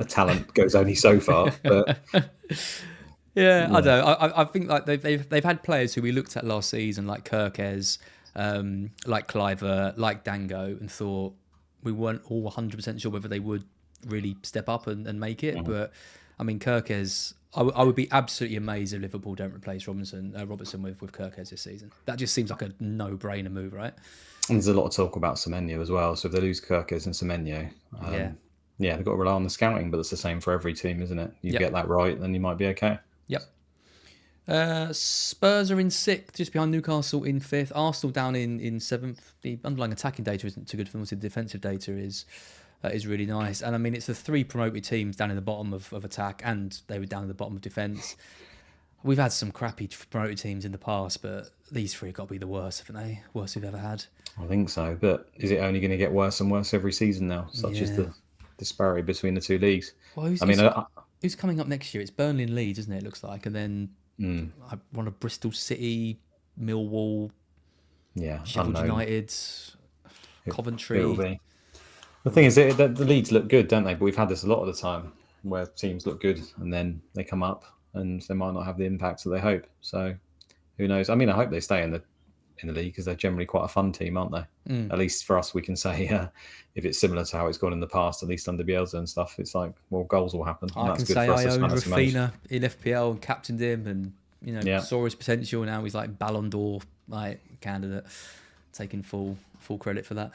talent goes only so far, but. Yeah, I don't know. I think like they've had players who we looked at last season, like Kirkes, like Cliver, like Dango, and thought we weren't all 100% sure whether they would really step up and make it. But I mean, Kirkes, I would be absolutely amazed if Liverpool don't replace Robertson with Kirkes this season. That just seems like a no-brainer move, right? And there's a lot of talk about Semenyo as well. So if they lose Kirkes and Semenyo, they've got to rely on the scouting, but it's the same for every team, isn't it? You get that right, then you might be okay. Yep. Spurs are in 6th, just behind Newcastle in 5th. Arsenal down in 7th. The underlying attacking data isn't too good for them. The defensive data is really nice. And I mean, it's the 3 promoted teams down in the bottom of attack, and they were down in the bottom of defence. We've had some crappy promoted teams in the past, but these 3 have got to be the worst, haven't they? Worst we've ever had. I think so, but is it only going to get worse and worse every season now? Such as the disparity between the 2 leagues. Well, who's coming up next year? It's Burnley and Leeds, isn't it? It looks like, and then one of Bristol City, Millwall, Sheffield United, Coventry. It'll be. The thing is, the Leeds look good, don't they? But we've had this a lot of the time, where teams look good and then they come up and they might not have the impact that they hope. So who knows? I mean, I hope they stay in the league, because they're generally quite a fun team, aren't they? At least for us, we can say if it's similar to how it's gone in the past, at least under Bielsa and stuff, it's like, well, goals will happen. I can say I owned Rafinha in FPL and captained him, and saw his potential. Now he's like Ballon d'Or candidate, taking full credit for that.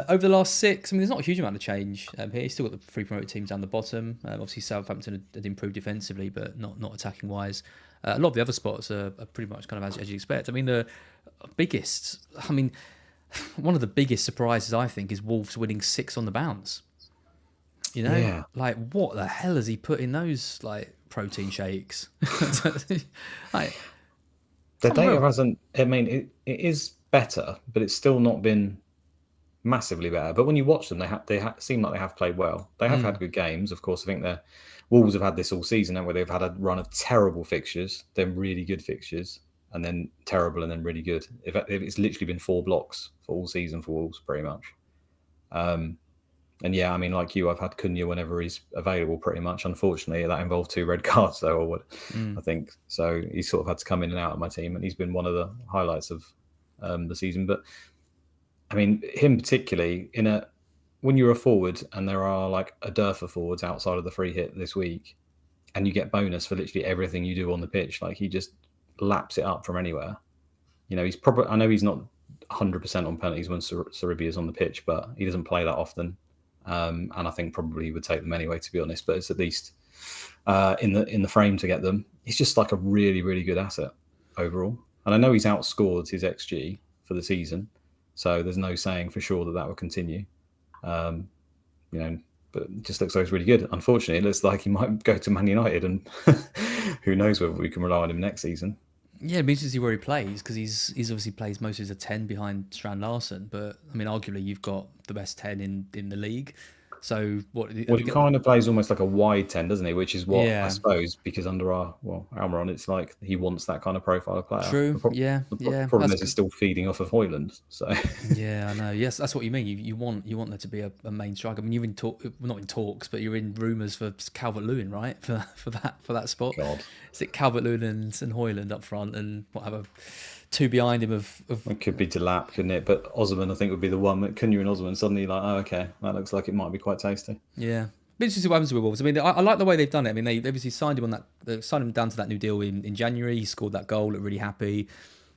Over the last 6, I mean, there's not a huge amount of change here. He's still got the 3 promoted teams down the bottom. Obviously, Southampton had improved defensively, but not attacking wise. A lot of the other spots are pretty much kind of as you expect. I mean, one of the biggest surprises, I think, is Wolves winning 6 on the bounce. Like, what the hell has he put in those protein shakes? The data hasn't. I mean, it is better, but it's still not been massively better. But when you watch them, they seem like they have played well. They have had good games. Of course, I think Wolves have had this all season, where they've had a run of terrible fixtures, then really good fixtures, and then terrible, and then really good. It's literally been 4 blocks for all season for Wolves, pretty much. And I mean, like you, I've had Cunha whenever he's available, pretty much. Unfortunately, that involved 2 red cards, though, or what I think. So he sort of had to come in and out of my team, and he's been one of the highlights of the season. But I mean, him particularly when you're a forward and there are like a dearth of forwards outside of the free hit this week, and you get bonus for literally everything you do on the pitch, like he just laps it up from anywhere. He's probably, I know he's not 100% on penalties when Sarabia is on the pitch, but he doesn't play that often. And I think probably he would take them anyway, to be honest. But it's at least in the frame to get them. He's just like a really, really good asset. overall. And I know he's outscored his XG for the season, so there's no saying for sure that will continue. But it just looks like he's really good. Unfortunately, it looks like he might go to Man United, and who knows whether we can rely on him next season. Yeah, it'd be interesting to see where he plays, because he's obviously plays most as a 10 behind Strand Larsen. But I mean, arguably you've got the best 10 in the league. So what? Well, he kind of plays almost like a wide 10, doesn't he? Which is what I suppose, because under Almiron, it's like he wants that kind of profile of player. True. The problem is he's still feeding off of Højlund. So yeah, I know. Yes, that's what you mean. You want there to be a main striker. I mean, you're not in talks, but you're in rumours for Calvert-Lewin, right? For that spot. God. Is it Calvert-Lewin and Højlund up front, and whatever? Two behind him of it could be Delap, couldn't it? But Osman, I think, would be the one. Cunha and Osman suddenly like, oh, okay, that looks like it might be quite tasty. Yeah, but interesting to see what happens with Wolves. I mean, I like the way they've done it. I mean, they obviously signed him down to that new deal in January. He scored that goal, looked really happy.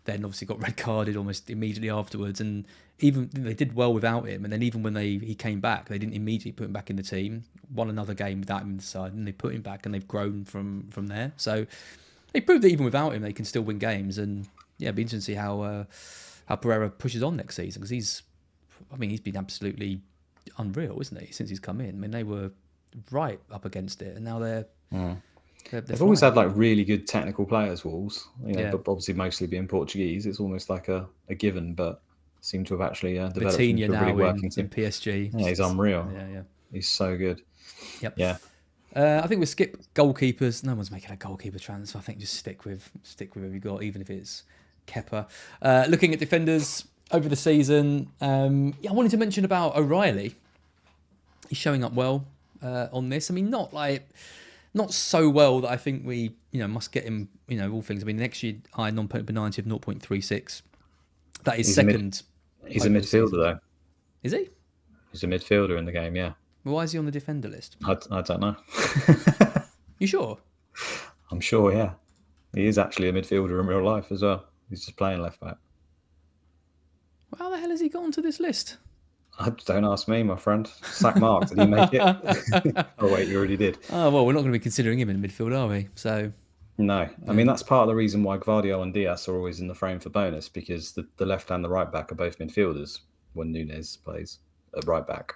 Then obviously got red carded almost immediately afterwards, and even they did well without him. And then even when he came back, they didn't immediately put him back in the team. Won another game without him in the side, and they put him back, and they've grown from there. So they proved that even without him, they can still win games. And yeah, it'd be interesting to see how Pereira pushes on next season, because he's been absolutely unreal, isn't he, since he's come in? I mean, they were right up against it, and now they've always had like really good technical players, Wolves. But obviously mostly being Portuguese, it's almost like a given. But seem to have actually developed into a really working team. In PSG. Yeah, he's unreal. Yeah. He's so good. Yep. Yeah. I think we'll skip goalkeepers. No one's making a goalkeeper transfer. I think just stick with who we got, even if it's Kepa. Looking at defenders over the season, I wanted to mention about O'Reilly. He's showing up well on this. I mean, not so well that I think we must get him. All things. I mean, next year high non-point penalty of 0.36. That is second. He's a midfielder though. Is he? He's a midfielder in the game. Yeah. Well, why is he on the defender list? I don't know. You sure? I'm sure. Yeah, he is actually a midfielder in real life as well. He's just playing left back. Well, how the hell has he got onto this list? Don't ask me, my friend. Sack Mark, did he make it? Oh wait, you already did. Oh well, we're not going to be considering him in midfield, are we? So no, I mean that's part of the reason why Gvardiol and Diaz are always in the frame for bonus, because the left and the right back are both midfielders when Nunes plays at right back.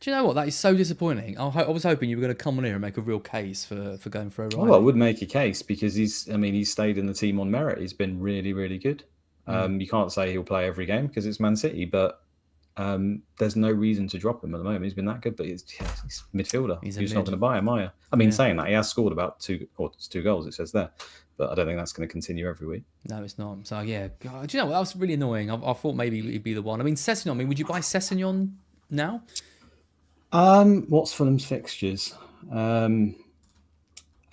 Do you know what? That is so disappointing. I was hoping you were going to come on here and make a real case for going for O'Reilly. Well, I would make a case, because he's stayed in the team on merit. He's been really, really good. You can't say he'll play every game because it's Man City, but there's no reason to drop him at the moment. He's been that good, but he's midfielder. You're just not going to buy him, are you? I mean, saying that, he has scored about two goals, it says there, but I don't think that's going to continue every week. No, it's not. So yeah, God, do you know what? That was really annoying. I thought maybe he'd be the one. I mean, Sessegnon. I mean, would you buy Sessegnon now? What's Fulham's fixtures? I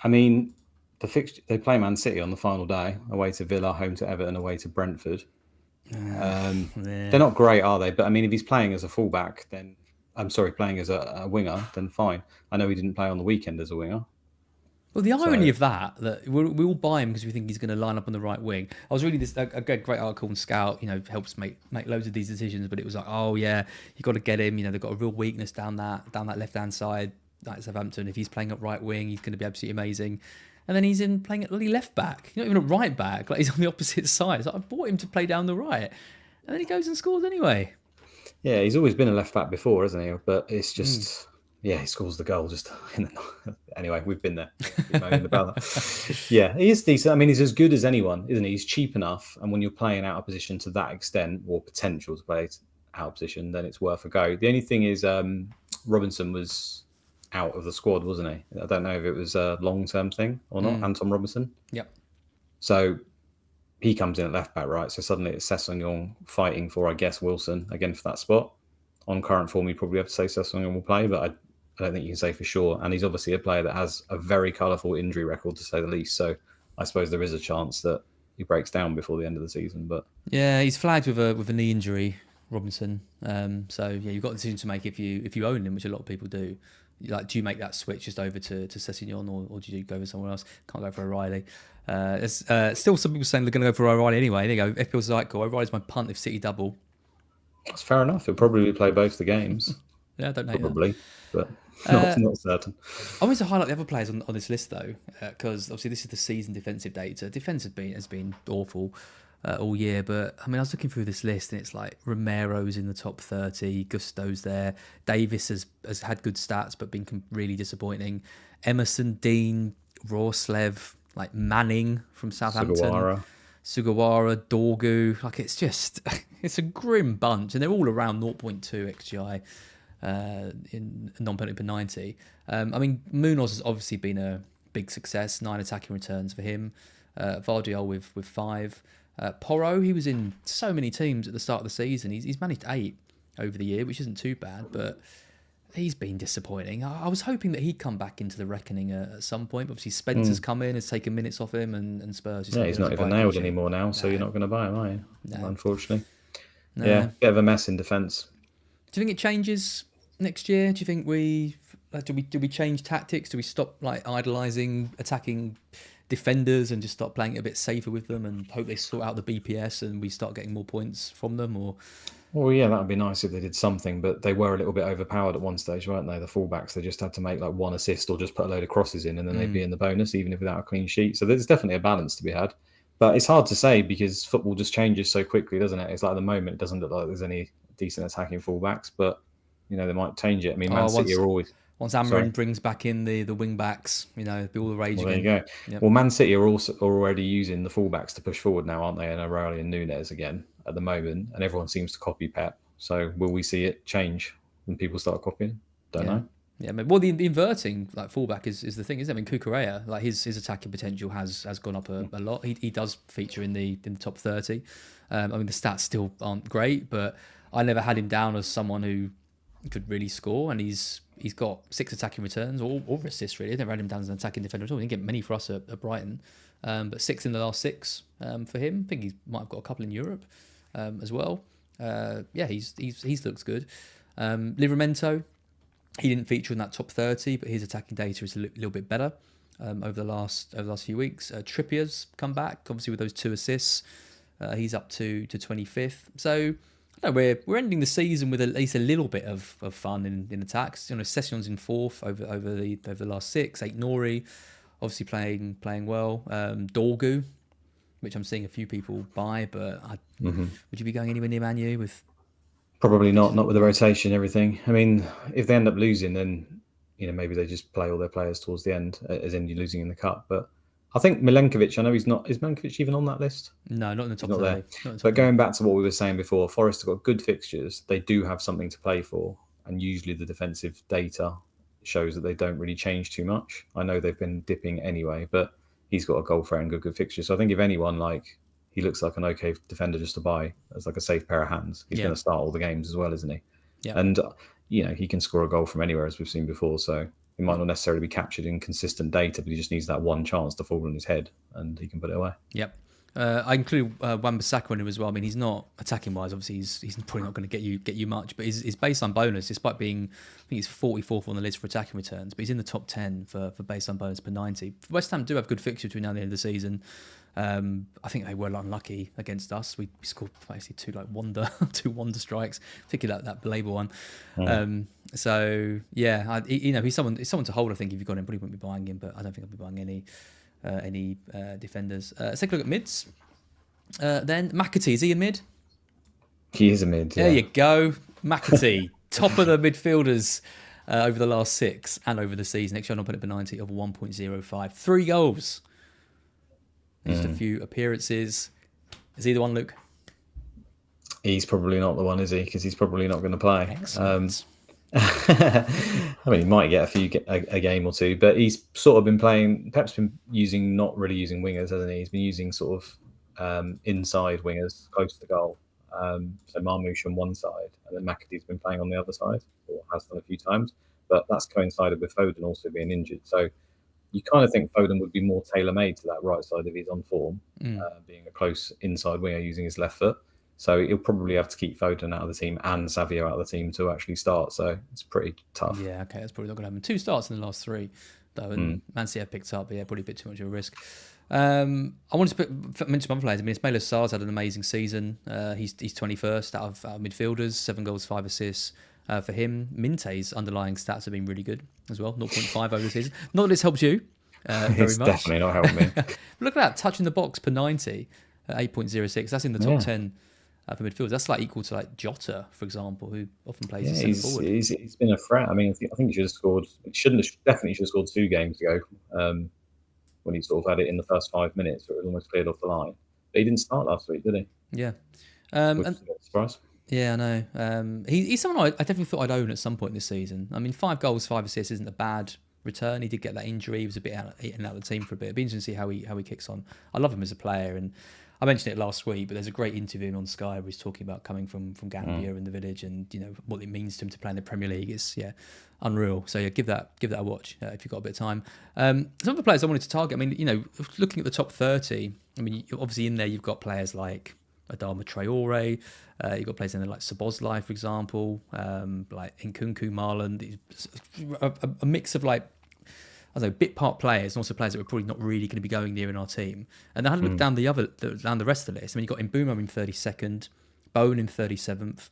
mean, they play Man City on the final day, away to Villa, home to Everton, away to Brentford. They're not great, are they? But I mean, if he's playing as a fullback, then playing as a winger, then fine. I know he didn't play on the weekend as a winger. Well, the irony of that we all buy him because we think he's going to line up on the right wing. I was reading a great article on Scout, helps make loads of these decisions, but it was like, oh yeah, you got to get him. They've got a real weakness down that left-hand side, like Southampton. If he's playing at right wing, he's going to be absolutely amazing. And then he's playing at left back, not even at right back, like he's on the opposite side. So I bought him to play down the right, and then he goes and scores anyway. Yeah, he's always been a left back before, hasn't he? But it's just... Yeah, he scores the goal just anyway, we've been there. About that. Yeah, he is decent. I mean, he's as good as anyone, isn't he? He's cheap enough, and when you're playing out of position to that extent, or potential to play out of position, then it's worth a go. The only thing is Robinson was out of the squad, wasn't he? I don't know if it was a long-term thing or not, Anton Robinson. Yep. So he comes in at left back, right? So suddenly it's Sessegnon fighting for, I guess, Wilson again for that spot. On current form, you probably have to say Sessegnon will play, but I don't think you can say for sure. And he's obviously a player that has a very colourful injury record, to say the least. So I suppose there is a chance that he breaks down before the end of the season. But yeah, he's flagged with a knee injury, Robinson. So yeah, you've got a decision to make if you own him, which a lot of people do. Like, do you make that switch just over to Sessegnon, or do you go with someone else? Can't go for O'Reilly. There's still some people saying they're going to go for O'Reilly anyway. There you go. FPL Zyko. O'Reilly's my punt if City double. That's fair enough. He'll probably play both the games. Yeah, I don't know. Probably. But Not certain. I want to highlight the other players on this list though, because obviously this is the season defensive data. Defense has been awful all year, but I mean I was looking through this list and it's like Romero's in the top 30, Gusto's there, Davis has had good stats but been really disappointing. Emerson, Dean, Rorslev, like Manning from Southampton, Sugawara, Dorgu, like it's just it's a grim bunch and they're all around 0.2 XGI. In non-penalty per 90. I mean, Munoz has obviously been a big success. 9 attacking returns for him. Vardiol with 5. Porro, he was in so many teams at the start of the season. He's managed 8 over the year, which isn't too bad, but he's been disappointing. I was hoping that heuld come back into the reckoning at some point. Obviously, Spencer's come in, has taken minutes off him, and Spurs. He's not even nailed anymore now, so you're not going to buy him, are you? No. Unfortunately. No. Yeah, bit of a mess in defence. Do you think it changes next year? Do you think do we change tactics? Do we stop like idolising attacking defenders and just start playing it a bit safer with them and hope they sort out the BPS and we start getting more points from them? Or well, yeah, that would be nice if they did something, but they were a little bit overpowered at one stage, weren't they? The fullbacks, they just had to make like 1 assist or just put a load of crosses in and then they'd be in the bonus, even if without a clean sheet. So there's definitely a balance to be had. But it's hard to say because football just changes so quickly, doesn't it? It's like at the moment, it doesn't look like there's any decent attacking fullbacks, but you know, they might change it. I mean, Man City are always... Once Amarin brings back in the wing backs, you know, be all the rage again. There you go. Yep. Well, Man City are also already using the fullbacks to push forward now, aren't they? And Aureli and Nunes again at the moment, and everyone seems to copy Pep. So will we see it change when people start copying? Don't know. Yeah, well, the inverting like fullback is the thing, isn't it? I mean, Cucurella, like his attacking potential has gone up a lot. He does feature in the top 30. I mean, the stats still aren't great, but I never had him down as someone who could really score, and he's got 6 attacking returns or assists really. I never had him down as an attacking defender at all. He didn't get many for us at Brighton, but 6 in the last 6 for him. I think he might have got a couple in Europe as well. He's looks good. Livramento, he didn't feature in that top 30, but his attacking data is a little bit better over the last few weeks. Trippier's come back, obviously with those 2 assists. He's up to 25th. So we're ending the season with at least a little bit of fun in attacks. You know, Session's in 4th over the last 6. Nori, obviously playing well. Dorgu, which I'm seeing a few people buy, but would you be going anywhere near Man U with? Probably not with the rotation and everything. I mean, if they end up losing, then you know maybe they just play all their players towards the end, as in you're losing in the cup. But I think Milenkovic, I know he's not. Is Milenkovic even on that list? No, not in the top 30. But going back to what we were saying before, Forest have got good fixtures. They do have something to play for. And usually the defensive data shows that they don't really change too much. I know they've been dipping anyway, but he's got a goal threat and good fixtures. So I think if anyone, like, he looks like an okay defender just to buy as like a safe pair of hands. He's going to start all the games as well, isn't he? Yeah. And, you know, he can score a goal from anywhere, as we've seen before. So he might not necessarily be captured in consistent data, but he just needs that one chance to fall on his head and he can put it away. Yep. I include Wan-Bissaka in him as well. I mean, he's not attacking wise. Obviously, he's probably not going to get you much. But his baseline bonus, despite being, I think he's 44th on the list for attacking returns, but he's in the top 10 for baseline bonus per 90. West Ham do have good fixtures between now and the end of the season. I think they were unlucky against us. We scored basically two wonder strikes, particularly that Blaber one. So yeah, he's someone to hold. I think if you've got him, probably wouldn't be buying him, but I don't think I'll be buying any defenders. Let's take a look at mids. Then McAtee, is he a mid? He is a mid. Yeah. There you go, McAtee, top of the midfielders over the last 6 and over the season. Next year, I'll put it per 90 of 1.05, 3 goals. Just a few appearances. Is he the one, Luke? He's probably not the one, is he? Because he's probably not going to play. Excellent. I mean, he might get a game or two, but he's sort of been playing. Pep's been not really using wingers, hasn't he? He's been using sort of inside wingers close to goal. So Marmoush on one side, and then McAtee's been playing on the other side, or has done a few times. But that's coincided with Foden also being injured. So you kind of think Foden would be more tailor-made to that right side if he's on form, being a close inside winger using his left foot. So he'll probably have to keep Foden out of the team and Savio out of the team to actually start. So it's pretty tough. Yeah, okay, that's probably not going to happen. 2 starts in the last 3, though, and Man City have picked up, but yeah, probably a bit too much of a risk. I wanted to mention one player. I mean, Ismail Sarr's had an amazing season. He's 21st out of midfielders, 7 goals, 5 assists. for him. Minte's underlying stats have been really good as well, 0.5 over the season. Not that this helps you very It's much. definitely not helping me. Look at that, touching the box per 90 at 8.06. That's in the top 10 for midfielders. That's like equal to like Jota, for example, who often plays as centre forward. He's been a threat. I mean, I think he should have scored. Definitely should have scored 2 games ago when he sort of had it in the first 5 minutes, where it was almost cleared off the line. But he didn't start last week, did he? Yeah. Which is a bit of a surprise. Yeah, I know. He's someone I definitely thought I'd own at some point this season. I mean, 5 goals, 5 assists isn't a bad return. He did get that injury. He was a bit out of the team for a bit. It'd be interesting to see how he kicks on. I love him as a player, and I mentioned it last week, but there's a great interview on Sky where he's talking about coming from Gambia and the village, and what it means to him to play in the Premier League. It's unreal. So give that a watch if you've got a bit of time. Some of the players I wanted to target. I mean, looking at the top 30. I mean, obviously in there you've got players like Adama Traore. You've got players in there like Szoboszlai, for example, like Nkunku, Marlon. A mix of like, I don't know, bit part players and also players that we're probably not really going to be going near in our team. And then I had to look down the rest of the list. I mean, you've got Mbeumo in 32nd, Bowen in 37th,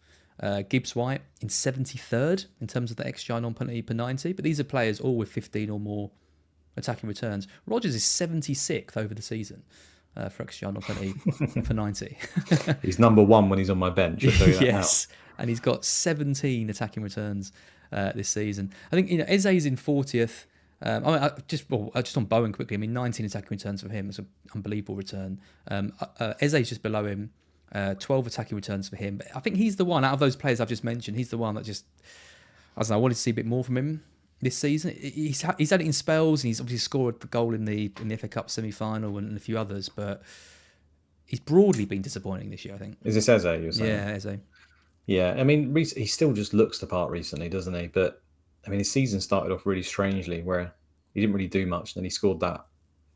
Gibbs White in 73rd in terms of the XGI non-penalty per 90. But these are players all with 15 or more attacking returns. Rodgers is 76th over the season for XGI non-penalty per 90. He's number 1 when he's on my bench. Yes, and he's got 17 attacking returns this season. I think Eze's in 40th. I mean, just on Bowen quickly. I mean, 19 attacking returns for him. It's an unbelievable return. Eze's just below him. 12 attacking returns for him. But I think he's the one out of those players I've just mentioned. He's the one that just, I don't know, I wanted to see a bit more from him this season. He's had it in spells, and he's obviously scored the goal in the FA Cup semi-final and a few others. But he's broadly been disappointing this year, I think. Is this Eze you're saying? Yeah, Eze. Yeah, I mean, he still just looks the part recently, doesn't he? But I mean, his season started off really strangely, where he didn't really do much. Then he scored that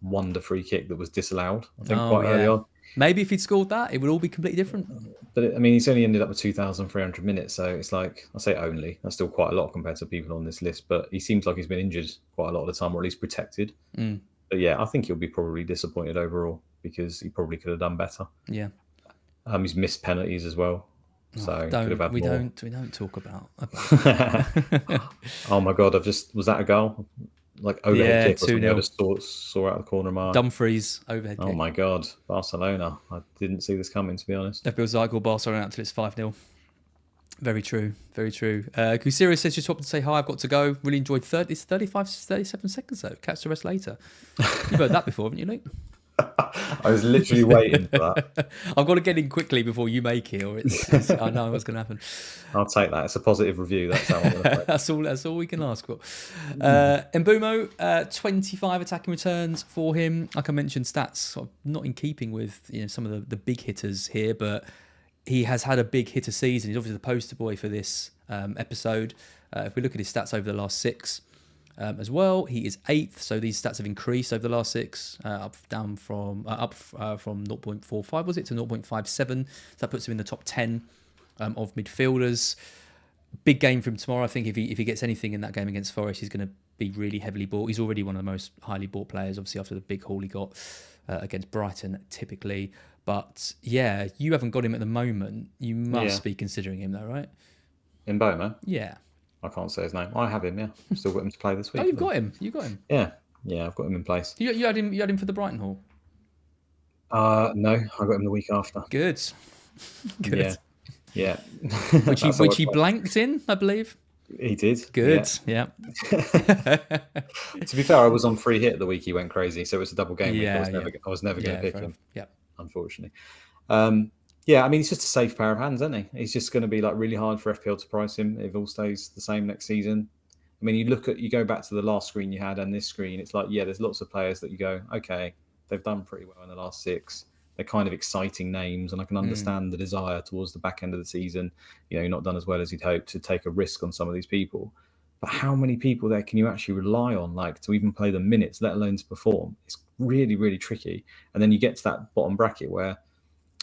wonder free kick that was disallowed, I think, quite early on. Maybe if he'd scored that, it would all be completely different. But I mean, he's only ended up with 2,300 minutes, so it's like, I say only, that's still quite a lot compared to people on this list. But he seems like he's been injured quite a lot of the time, or at least protected. But yeah, I think he'll be probably disappointed overall because he probably could have done better. Yeah. He's missed penalties as well. So could have had we more. don't talk about Oh my god! Was that a goal? Like overhead kick or something? I just saw out the corner of my eye. Dumfries overhead kick. Oh my god, Barcelona! I didn't see this coming, to be honest. FPL Zygle Barcelona out till it's 5-0. Very true, very true. Kusira says just wanted to say hi. I've got to go. Really enjoyed 37 seconds though. Catch the rest later. You've heard that before, haven't you, Luke? I was literally waiting for that. I've got to get in quickly before you make it, or I know what's going to happen. I'll take that. It's a positive review. That's how I'm going to play. That's all we can ask for. Mbeumo, 25 attacking returns for him. Like I mentioned, stats sort of not in keeping with some of the big hitters here, but he has had a big hitter season. He's obviously the poster boy for this episode. If we look at his stats over the last 6. As well, he is 8th, so these stats have increased over the last 6, up from 0.45 was it to 0.57. So that puts him in the top 10 of midfielders. Big game for him tomorrow. I think if he gets anything in that game against Forest, he's going to be really heavily bought. He's already one of the most highly bought players, obviously after the big haul he got against Brighton, typically. But yeah, you haven't got him at the moment. You must be considering him, though, right? Mbeumo? Yeah. I can't say his name. I have him, yeah. I've still got him to play this week. Oh, you've got him. You got him. Yeah, I've got him in place. You had him for the Brighton haul? No, I got him the week after. Good. Yeah. which he blanked in, I believe. He did. Good. Yeah. To be fair, I was on free hit the week he went crazy, so it was a double game week. I was never going to pick him. Yeah. Unfortunately. I mean, he's just a safe pair of hands, isn't he? He's just going to be like really hard for FPL to price him if all stays the same next season. I mean, you go back to the last screen you had and this screen, it's like, there's lots of players that you go, okay, they've done pretty well in the last 6. They're kind of exciting names, and I can understand the desire towards the back end of the season. You're not done as well as you'd hope to take a risk on some of these people. But how many people there can you actually rely on, like to even play the minutes, let alone to perform? It's really, really tricky. And then you get to that bottom bracket where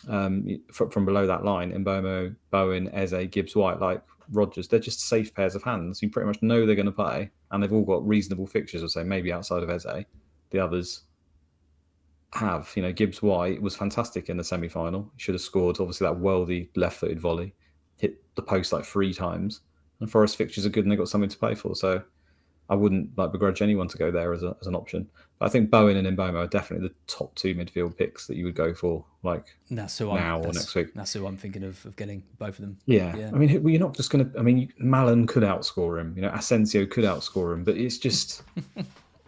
from below that line, Mbeumo, Bowen, Eze, Gibbs White, like Rodgers, they're just safe pairs of hands. You pretty much know they're going to play, and they've all got reasonable fixtures, I'd say, maybe outside of Eze. The others have. Gibbs White was fantastic in the semi-final. He should have scored, obviously, that worldy left-footed volley. Hit the post like 3 times. and Forest fixtures are good, and they've got something to play for. So I wouldn't begrudge anyone to go there as an option. But I think Bowen and Mbeumo are definitely the top 2 midfield picks that you would go for, or next week. That's who I'm thinking of getting, both of them. Yeah. I mean, you're not just going to. I mean, Malin could outscore him. Asensio could outscore him, but it's just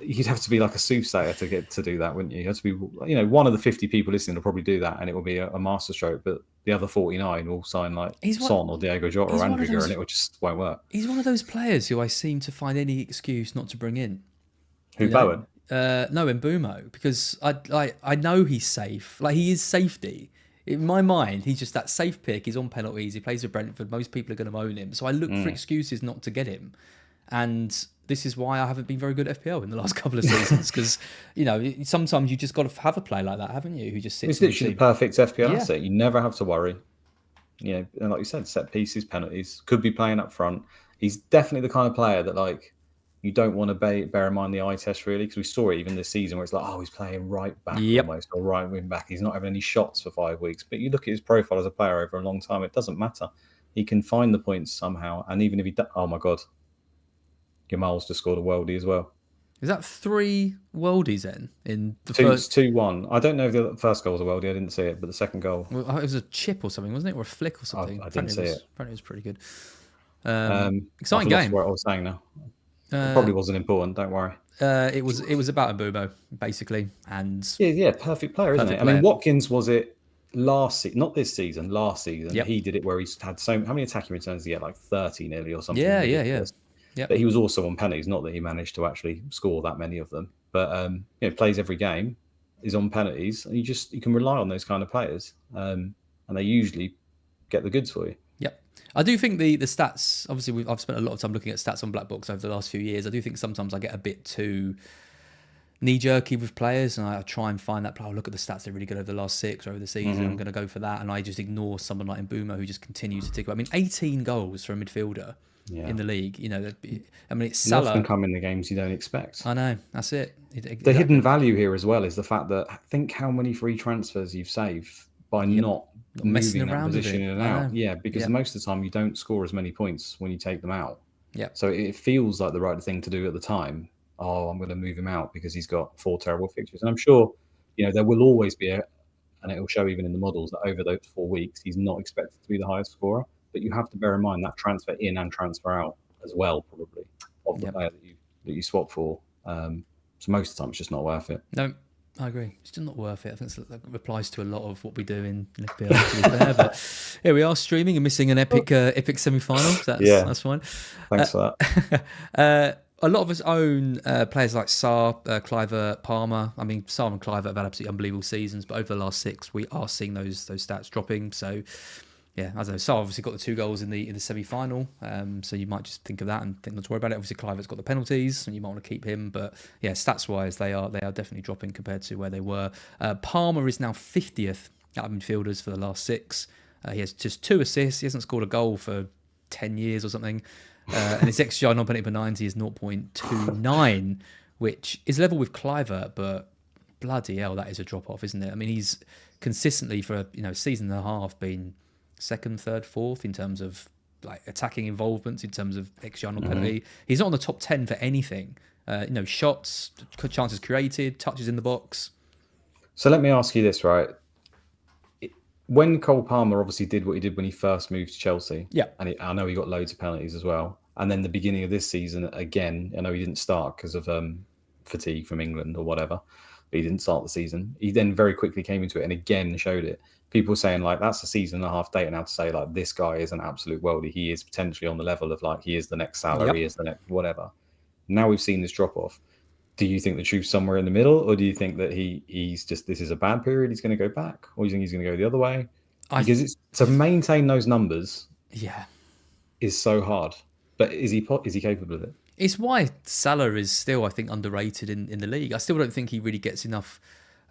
you'd have to be like a soothsayer to get to do that, wouldn't you? You have to be. One of the 50 people listening will probably do that, and it will be a masterstroke. But the other 49 will sign Son or Diego Jota or Andriga, and it just won't work. He's one of those players who I seem to find any excuse not to bring in. Who, Bowen? No, Mbeumo, because I know he's safe. He is safety. In my mind, he's just that safe pick. He's on penalties. He plays for Brentford. Most people are going to own him. So I look for excuses not to get him. And this is why I haven't been very good at FPL in the last couple of seasons. Because, sometimes you just got to have a player like that, haven't you? Who just sits. It's literally the perfect FPL asset. You never have to worry. And like you said, set pieces, penalties, could be playing up front. He's definitely the kind of player that you don't want to bear in mind the eye test, really, because we saw it even this season where it's he's playing right back almost, or right wing back. He's not having any shots for 5 weeks. But you look at his profile as a player over a long time, it doesn't matter. He can find the points somehow. And even if he... Oh, my God. Gamal's just scored a worldie as well. Is that 3 worldies then? In the first 2-1. I don't know if the first goal was a worldie. I didn't see it. But the second goal... Well, it was a chip or something, wasn't it? Or a flick or something. I didn't see it. Apparently it was pretty good. Exciting game. What I was saying now. It probably wasn't important. Don't worry. It was about Mbeumo basically, and perfect player, isn't it? I mean, Watkins was it last season, not this season. Last season, He did it where he's had how many attacking returns did he get? 30 nearly or something. Yeah. But he was also on penalties. Not that he managed to actually score that many of them, but plays every game, is on penalties, and you can rely on those kind of players, and they usually get the goods for you. I do think the stats, obviously I've spent a lot of time looking at stats on BlackBox over the last few years. I do think sometimes I get a bit too knee-jerky with players, and I try and find that, look at the stats, they're really good over the last 6 or over the season, I'm going to go for that, and I just ignore someone like Mbeumo who just continues to tick. 18 goals for a midfielder in the league. It's Salah. Often come in the games you don't expect. I know, that's it. The hidden value here as well is the fact that think how many free transfers you've saved by not moving that position in and out. Yeah, because most of the time you don't score as many points when you take them out. Yeah. So it feels like the right thing to do at the time. Oh, I'm going to move him out because he's got 4 terrible fixtures. And I'm sure, there will always be and it will show even in the models that over those 4 weeks, he's not expected to be the highest scorer. But you have to bear in mind that transfer in and transfer out as well, probably, of the player that you swap for. So most of the time, it's just not worth it. No. I agree. It's still not worth it. I think that applies to a lot of what we do in FPL, to be fair. But here we are streaming and missing an epic semi-final. That's fine. Thanks for that. A lot of us own players like Sarr, Clivert, Palmer. I mean, Sarr and Clivert have had absolutely unbelievable seasons, but over the last 6, we are seeing those stats dropping. So, yeah, as I know, Sarr obviously got the 2 goals in the semi-final, so you might just think of that and think not to worry about it. Obviously, Clivert's got the penalties, and you might want to keep him. But yeah, stats-wise, they are definitely dropping compared to where they were. Palmer is now 50th out of midfielders for the last 6. He has just 2 assists. He hasn't scored a goal for 10 years or something. And his XGI non-penalty per 90 is 0.29, which is level with Clivert, but bloody hell, that is a drop-off, isn't it? I mean, he's consistently for a season and a half been 2nd, 3rd, 4th in terms of attacking involvements, in terms of XG on penalty. He's not on the top 10 for anything. Shots, chances created, touches in the box. So let me ask you this, right? When Cole Palmer obviously did what he did when he first moved to Chelsea, and I know he got loads of penalties as well. And then the beginning of this season, again, I know he didn't start because of fatigue from England or whatever, but he didn't start the season. He then very quickly came into it and again showed it. People saying that's a season and a half data now to say this guy is an absolute worldie. He is potentially on the level of he is the next Salah, he is the next whatever. Now we've seen this drop off. Do you think the truth's somewhere in the middle, or do you think that he's just this is a bad period, he's going to go back, or do you think he's going to go the other way? Because it's to maintain those numbers, is so hard. But is he capable of it? It's why Salah is still, I think, underrated in the league. I still don't think he really gets enough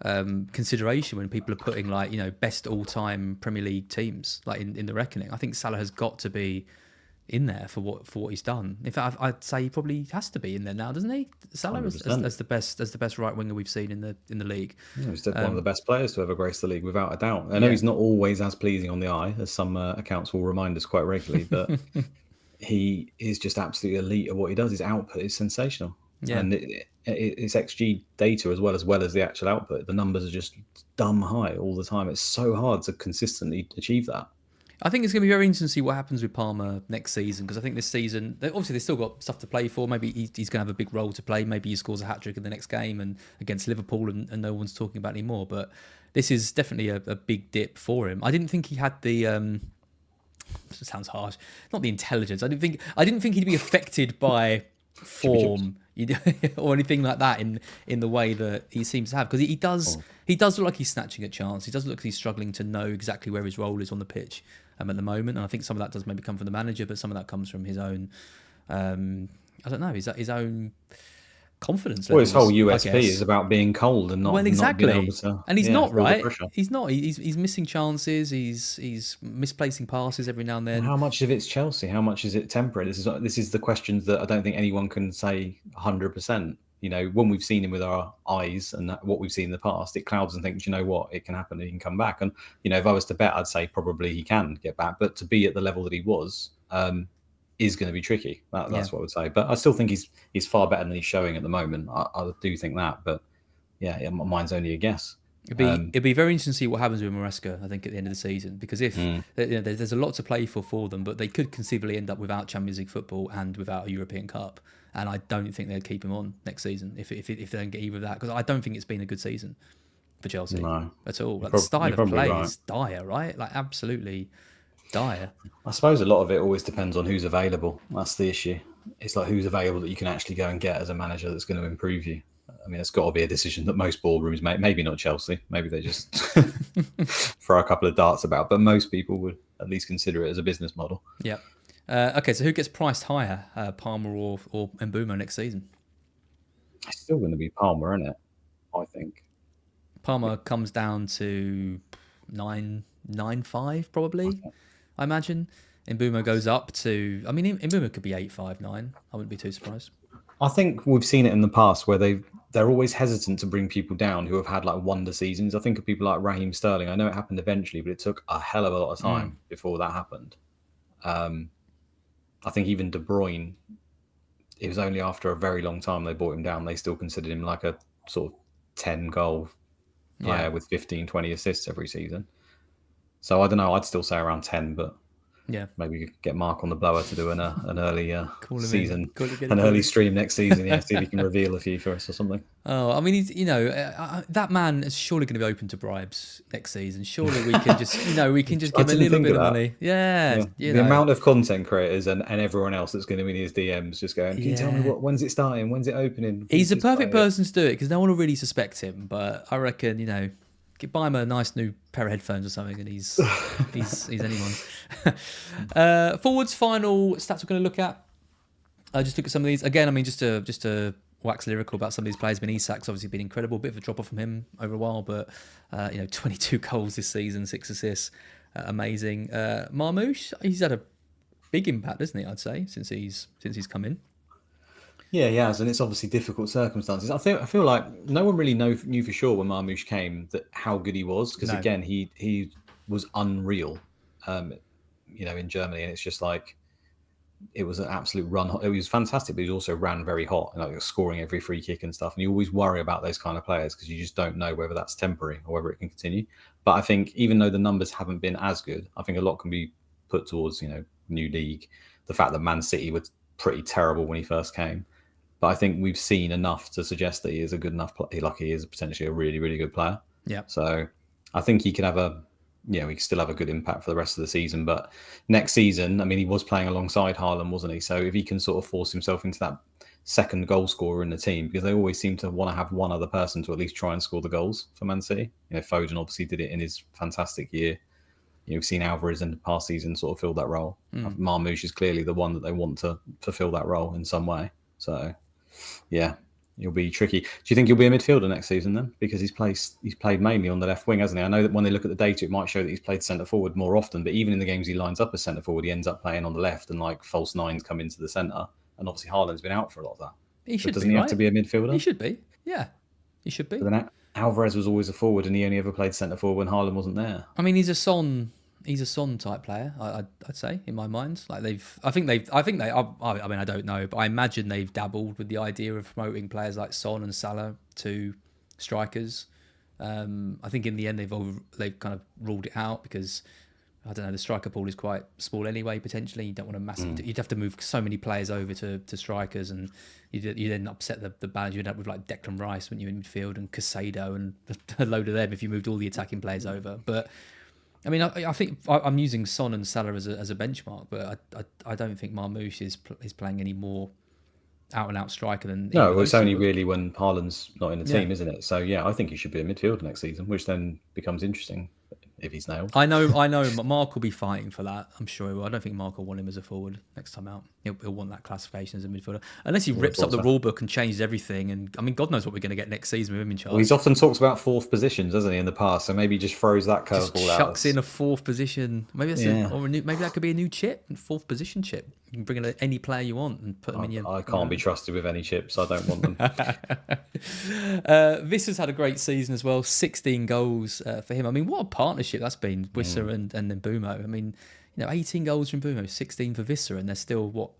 consideration when people are putting best all-time Premier League teams in the reckoning. I think Salah has got to be in there for what he's done. In fact, I'd say he probably has to be in there now, doesn't he? Salah as the best right winger we've seen in the league. Yeah, he's one of the best players to ever grace the league, without a doubt. I know he's not always as pleasing on the eye as some accounts will remind us quite regularly, but he is just absolutely elite at what he does. His output is sensational. Yeah. And it's XG data as well as the actual output. The numbers are just dumb high all the time. It's so hard to consistently achieve that. I think it's going to be very interesting to see what happens with Palmer next season, because I think this season, obviously they've still got stuff to play for. Maybe he's going to have a big role to play. Maybe he scores a hat-trick in the next game and against Liverpool and no one's talking about it anymore. But this is definitely a big dip for him. I didn't think he had the... it sounds harsh. Not the intelligence. I didn't think he'd be affected by form or anything like that in the way that he seems to have, because he does look like he's snatching at chance. He does look like he's struggling to know exactly where his role is on the pitch at the moment, and I think some of that does maybe come from the manager, but some of that comes from his own I don't know, his own confidence well, levels. his whole USP is about being cold and not exactly. not being able to, and he's not, right? He's not. He's missing chances. He's misplacing passes every now and then. How much of it's Chelsea? How much is it temporary? This is the questions that I don't think anyone can say 100%. You know, when we've seen him with our eyes and what we've seen in the past, it clouds and thinks, you know what, it can happen. He can come back. And you know, if I was to bet, I'd say probably he can get back. But to be at the level that he was, is going to be tricky. That's what I would say. But I still think he's far better than he's showing at the moment. I do think that. But yeah, mine's only a guess. It'd be very interesting to see what happens with Maresca, I think, at the end of the season, because if there's a lot to play for them, but they could conceivably end up without Champions League football and without a European Cup, and I don't think they'd keep him on next season if they don't get either of that, because I don't think it's been a good season for Chelsea at all. Like, the style of play is dire, right? Like, absolutely dire. I suppose a lot of it always depends on who's available. That's the issue. It's like who's available that you can actually go and get as a manager that's going to improve you. I mean, it's got to be a decision that most ballrooms make. Maybe not Chelsea. Maybe they just throw a couple of darts about. But most people would at least consider it as a business model. Yeah. Okay, so who gets priced higher, Palmer or Mbeumo next season? It's still going to be Palmer, isn't it? I think. Palmer comes down to 9.95 probably, okay. I imagine. Mbeumo goes up to... I mean, Mbeumo could be 8.59. I wouldn't be too surprised. I think we've seen it in the past where they're always hesitant to bring people down who have had like wonder seasons. I think of people like Raheem Sterling. I know it happened eventually, but it took a hell of a lot of time before that happened. I think even De Bruyne, it was only after a very long time they brought him down. They still considered him like a sort of 10-goal player with 15, 20 assists every season. So I don't know. I'd still say around 10, but yeah, maybe you could get Mark on the blower to do an early season, an early stream next season. Yeah, see if he can reveal a few for us or something. Oh, I mean, he's that man is surely going to be open to bribes next season. Surely we can just give him a little bit of money. Yeah, the amount of content creators and everyone else that's going to be in his DMs just going, can you tell me when's it starting? When's it opening? He's the perfect person to do it because no one will really suspect him. But I reckon buy him a nice new pair of headphones or something, and he's anyone. Forwards, final stats we're going to look at. Just look at some of these again. I mean, just to wax lyrical about some of these players. Isak's obviously been incredible. A bit of a drop off from him over a while, but 22 goals this season, 6 assists, amazing. Marmoush, he's had a big impact, hasn't he? I'd say since he's come in. Yeah, he has, and it's obviously difficult circumstances. I feel like no one really knew for sure when Marmoush came that how good he was, because again he was unreal, in Germany, and it's just like it was an absolute run. It was fantastic, but he also ran very hot, like scoring every free kick and stuff. And you always worry about those kind of players because you just don't know whether that's temporary or whether it can continue. But I think even though the numbers haven't been as good, I think a lot can be put towards new league, the fact that Man City was pretty terrible when he first came. But I think we've seen enough to suggest that he is a good enough player. Like he is potentially a really, really good player. Yeah. So I think he could have we can still have a good impact for the rest of the season. But next season, I mean, he was playing alongside Haaland, wasn't he? So if he can sort of force himself into that second goal scorer in the team, because they always seem to want to have one other person to at least try and score the goals for Man City. Foden obviously did it in his fantastic year. We've seen Alvarez in the past season sort of fill that role. Marmoush is clearly the one that they want to fulfill that role in some way. So, yeah, it'll be tricky. Do you think he'll be a midfielder next season then? Because he's played mainly on the left wing, hasn't he? I know that when they look at the data, it might show that he's played centre forward more often, but even in the games he lines up as centre forward, he ends up playing on the left and like false nines come into the centre. And obviously Haaland's been out for a lot of that. He should doesn't he have to be a midfielder? He should be. Yeah, he should be. But then Alvarez was always a forward and he only ever played centre forward when Haaland wasn't there. I mean, he's a Son He's a Son type player, I'd say, in my mind. Like I mean, I don't know, but I imagine they've dabbled with the idea of promoting players like Son and Salah to strikers. I think in the end they've kind of ruled it out because I don't know, the striker pool is quite small anyway. Potentially, you don't want to massive. You'd have to move so many players over to strikers, and you then upset the balance. You'd end up with like Declan Rice when you're in midfield and Casado and a load of them if you moved all the attacking players over. But I mean, I think I'm using Son and Salah as a benchmark, but I don't think Marmoush is playing any more out and out striker than. No, it's only really when Haaland's not in the team, isn't it? So yeah, I think he should be a midfielder next season, which then becomes interesting if he's nailed. I know. Mark will be fighting for that. I'm sure he will. I don't think Mark will want him as a forward next time out. He'll want that classification as a midfielder, unless he rips up the rule book and changes everything. And I mean, God knows what we're going to get next season with him in charge. Well, he's often talked about fourth positions, hasn't he, in the past? So maybe he just throws that curveball out. Chucks in a fourth position. Maybe that's maybe that could be a new chip, fourth position chip. You can bring in any player you want and put them in your. I can't be trusted with any chips. I don't want them. Visser's had a great season as well. 16 goals for him. I mean, what a partnership that's been. Visser and then Bumo. I mean, 18 goals from Bumo, 16 for Visser, and they're still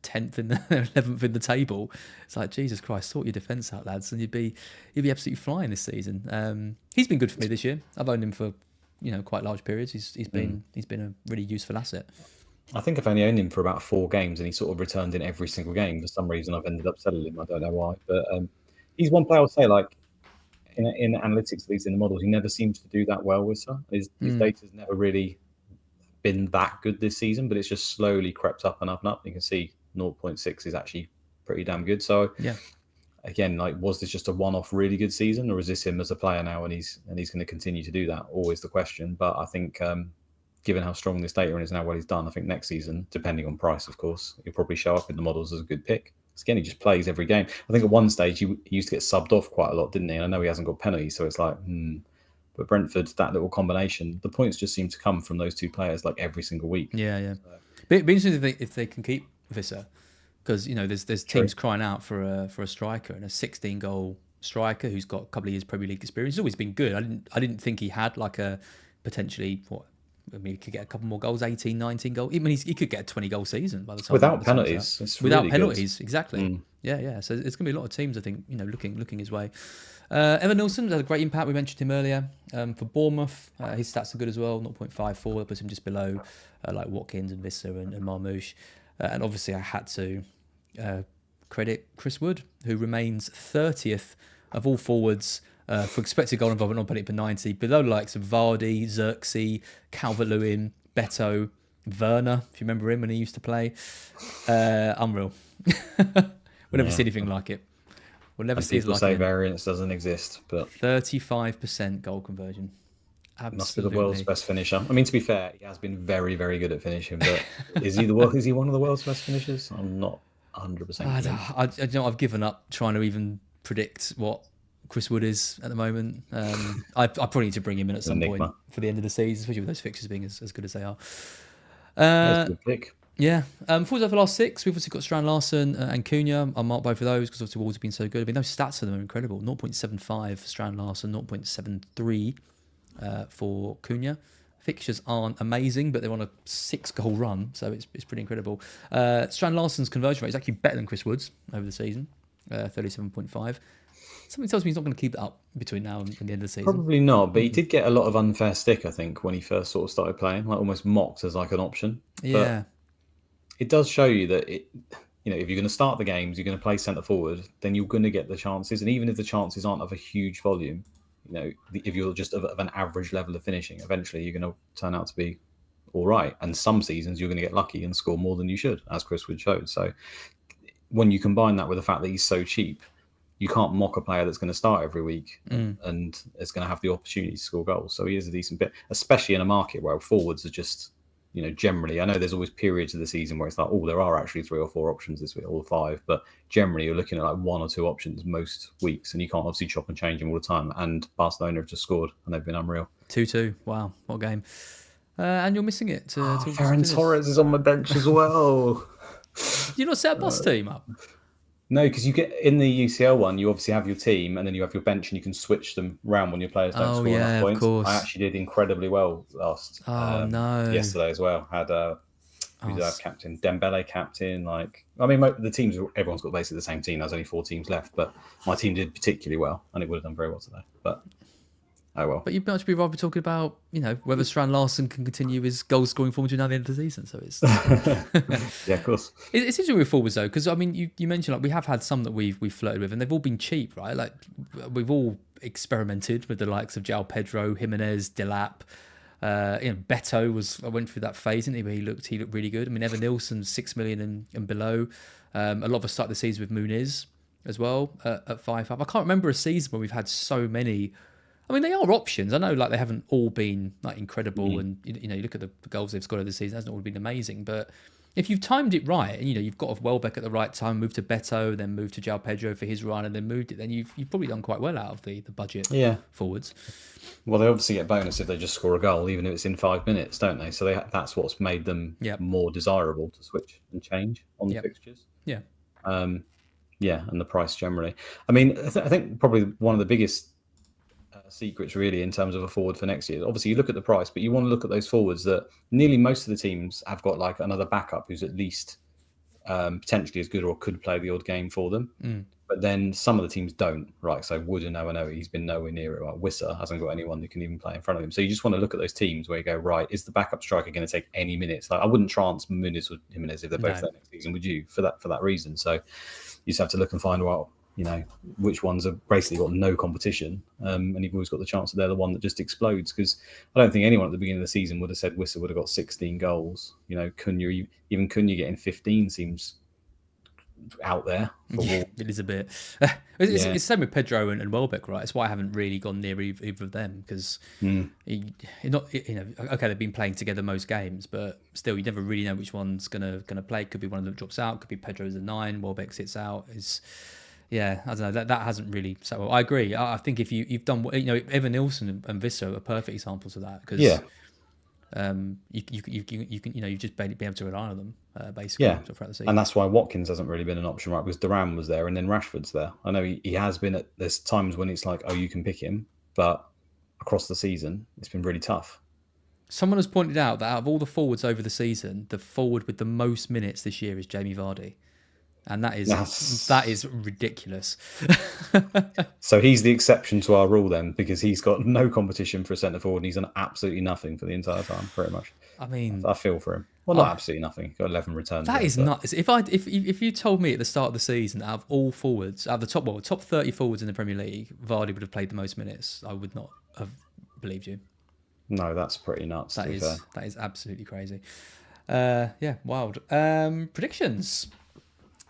10th in the 11th in the table. It's like, Jesus Christ, sort your defence out, lads, and you'd be absolutely flying this season. He's been good for me this year. I've owned him for quite large periods. He's been a really useful asset. I think I've only owned him for about 4 games, and he sort of returned in every single game. For some reason, I've ended up selling him. I don't know why, but he's one player I would say, like, in analytics, at least in the models, he never seems to do that well with Visser. His data's never really been that good this season, but it's just slowly crept up and up and up. You can see 0.6 is actually pretty damn good. So again, like, was this just a one-off really good season, or is this him as a player now and he's going to continue to do that? Always the question. But I think given how strong this data is now, what he's done, I think next season, depending on price, of course, he'll probably show up in the models as a good pick. Again, he just plays every game. I think at one stage he used to get subbed off quite a lot, didn't he? And I know he hasn't got penalties, so it's like, But Brentford, that little combination, the points just seem to come from those two players like every single week. Yeah. So. It'd be interesting if they can keep Visser, because there's teams crying out for a striker, and a 16-goal striker who's got a couple of years Premier League experience. He's always been good. I didn't think he had like a potentially he could get a couple more goals, 18, 19 goals. I mean, he could get a 20-goal season by the time. Without penalties. Without penalties, exactly. Yeah. So it's going to be a lot of teams, I think, looking his way. Evan Nilsson had a great impact. We mentioned him earlier. For Bournemouth, his stats are good as well, 0.54. That puts him just below like Watkins and Visser and Marmoush. And obviously I had to credit Chris Wood, who remains 30th of all forwards for expected goal involvement on penalty per 90, below the likes of Vardy, Xerxes, Calvert-Lewin, Beto, Werner, if you remember him when he used to play. Unreal. We'll never see anything like it. We'll never see it like it. People say variance doesn't exist, but 35% goal conversion. Absolutely. Must be the world's best finisher. I mean, to be fair, he has been very, very good at finishing, but is he one of the world's best finishers? I'm not 100%. I've given up trying to even predict what Chris Wood is at the moment. I probably need to bring him in at some point for the end of the season, especially with those fixtures being as good as they are. That's a good pick. Yeah. Forwards over the last 6, we've obviously got Strand Larsen and Cunha. I'll mark both of those because obviously Wolves have been so good. I mean, those stats for them are incredible. 0.75 for Strand Larsen, 0.73 for Cunha. Fixtures aren't amazing, but they're on a 6-goal run, so it's pretty incredible. Strand Larsen's conversion rate is actually better than Chris Wood's over the season, 37.5. Something tells me he's not going to keep that up between now and the end of the season. Probably not, but he did get a lot of unfair stick, I think, when he first sort of started playing, like almost mocked as like an option. Yeah. But it does show you that if you're going to start the games, you're going to play centre forward, then you're going to get the chances. And even if the chances aren't of a huge volume, if you're just of an average level of finishing, eventually you're going to turn out to be all right. And some seasons you're going to get lucky and score more than you should, as Chris Wood showed. So when you combine that with the fact that he's so cheap, you can't mock a player that's going to start every week and is going to have the opportunity to score goals. So he is a decent bit, especially in a market where forwards are just, generally, I know there's always periods of the season where it's like, there are actually 3 or 4 options this week, or 5, but generally you're looking at like 1 or 2 options most weeks, and you can't obviously chop and change them all the time. And Barcelona have just scored, and they've been unreal. 2-2. Wow, what a game. And you're missing it. Ferran Torres is on my bench as well. You not set a bus team up? No, because you get in the UCL one, you obviously have your team, and then you have your bench, and you can switch them around when your players don't score enough points. Of course. I actually did incredibly well yesterday as well. Had who did I have captain? Dembele captain. The teams, everyone's got basically the same team. There's only 4 teams left, but my team did particularly well, and it would have done very well today. But oh well. But you'd much be rather talking about, whether Strand Larsen can continue his goal scoring form to the end of the season. So it's yeah, of course. It's interesting with forwards though, because I mean, you mentioned we have had some that we've flirted with, and they've all been cheap, right? Like we've all experimented with the likes of João Pedro, Jimenez, Delap. Beto went through that phase, didn't he? Where he looked really good. I mean, Evan Nilsson, 6 million and below. A lot of us started the season with Muniz as well at 5.5. I can't remember a season where we've had so many. I mean, they are options. I know, they haven't all been incredible, and you look at the goals they've scored over the season; it hasn't all been amazing. But if you've timed it right, and you've got off Welbeck at the right time, moved to Beto, then moved to João Pedro for his run, and then moved it, then you've probably done quite well out of the budget. Forwards. Well, they obviously get bonus if they just score a goal, even if it's in 5 minutes, don't they? So that's what's made them more desirable to switch and change on the fixtures. Yeah. And the price generally. I mean, I think probably one of the biggest secrets really in terms of a forward for next year. Obviously, you look at the price, but you want to look at those forwards that nearly most of the teams have got another backup who's at least potentially as good or could play the odd game for them. But then some of the teams don't, right? So Wood and Owanoa, he's been nowhere near it. Like Wissa hasn't got anyone that can even play in front of him. So you just want to look at those teams where you go, right, is the backup striker going to take any minutes? I wouldn't chance Muniz or Jimenez if they're both there next season, would you? For that reason. So you just have to look and find which ones have basically got no competition, and you've always got the chance that they're the one that just explodes. Because I don't think anyone at the beginning of the season would have said Wissa would have got 16 goals. Cunha getting 15 seems out there. It is a bit. It's the same with Pedro and Welbeck, right? It's why I haven't really gone near either of them, because okay, they've been playing together most games, but still, you never really know which one's gonna play. Could be one of them drops out. Could be Pedro as a 9. Welbeck sits out. I don't know. That hasn't really sat well. I agree. I think if you've done, Evan Nilsson and Vissa are perfect examples of that, because you've just been able to rely on them basically throughout the season. And that's why Watkins hasn't really been an option, right? Because Duran was there, and then Rashford's there. I know he has been there's times when it's like, oh, you can pick him, but across the season, it's been really tough. Someone has pointed out that out of all the forwards over the season, the forward with the most minutes this year is Jamie Vardy. And that is ridiculous. So he's the exception to our rule then, because he's got no competition for a centre forward, and he's done absolutely nothing for the entire time, pretty much. I mean, I feel for him. Well, not absolutely nothing. Got 11 returns. That is nuts. If you told me at the start of the season, out of all forwards, out of the top 30 forwards in the Premier League, Vardy would have played the most minutes, I would not have believed you. No, that's pretty nuts. That is absolutely crazy. Wild. Predictions.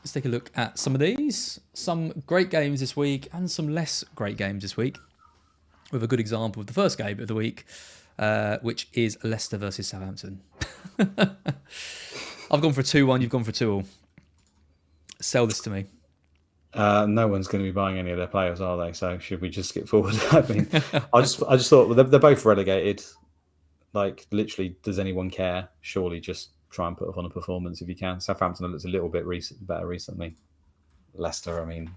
Let's take a look at some of these. Some great games this week and some less great games this week. With a good example of the first game of the week, which is Leicester versus Southampton. I've gone for 2-1, you've gone for 2-2. Sell this to me. No one's going to be buying any of their players, are they? So should we just skip forward? I mean, I just thought they're both relegated. Literally, does anyone care? Surely just try and put on a performance if you can. Southampton looks a little bit better recently. Leicester, I mean,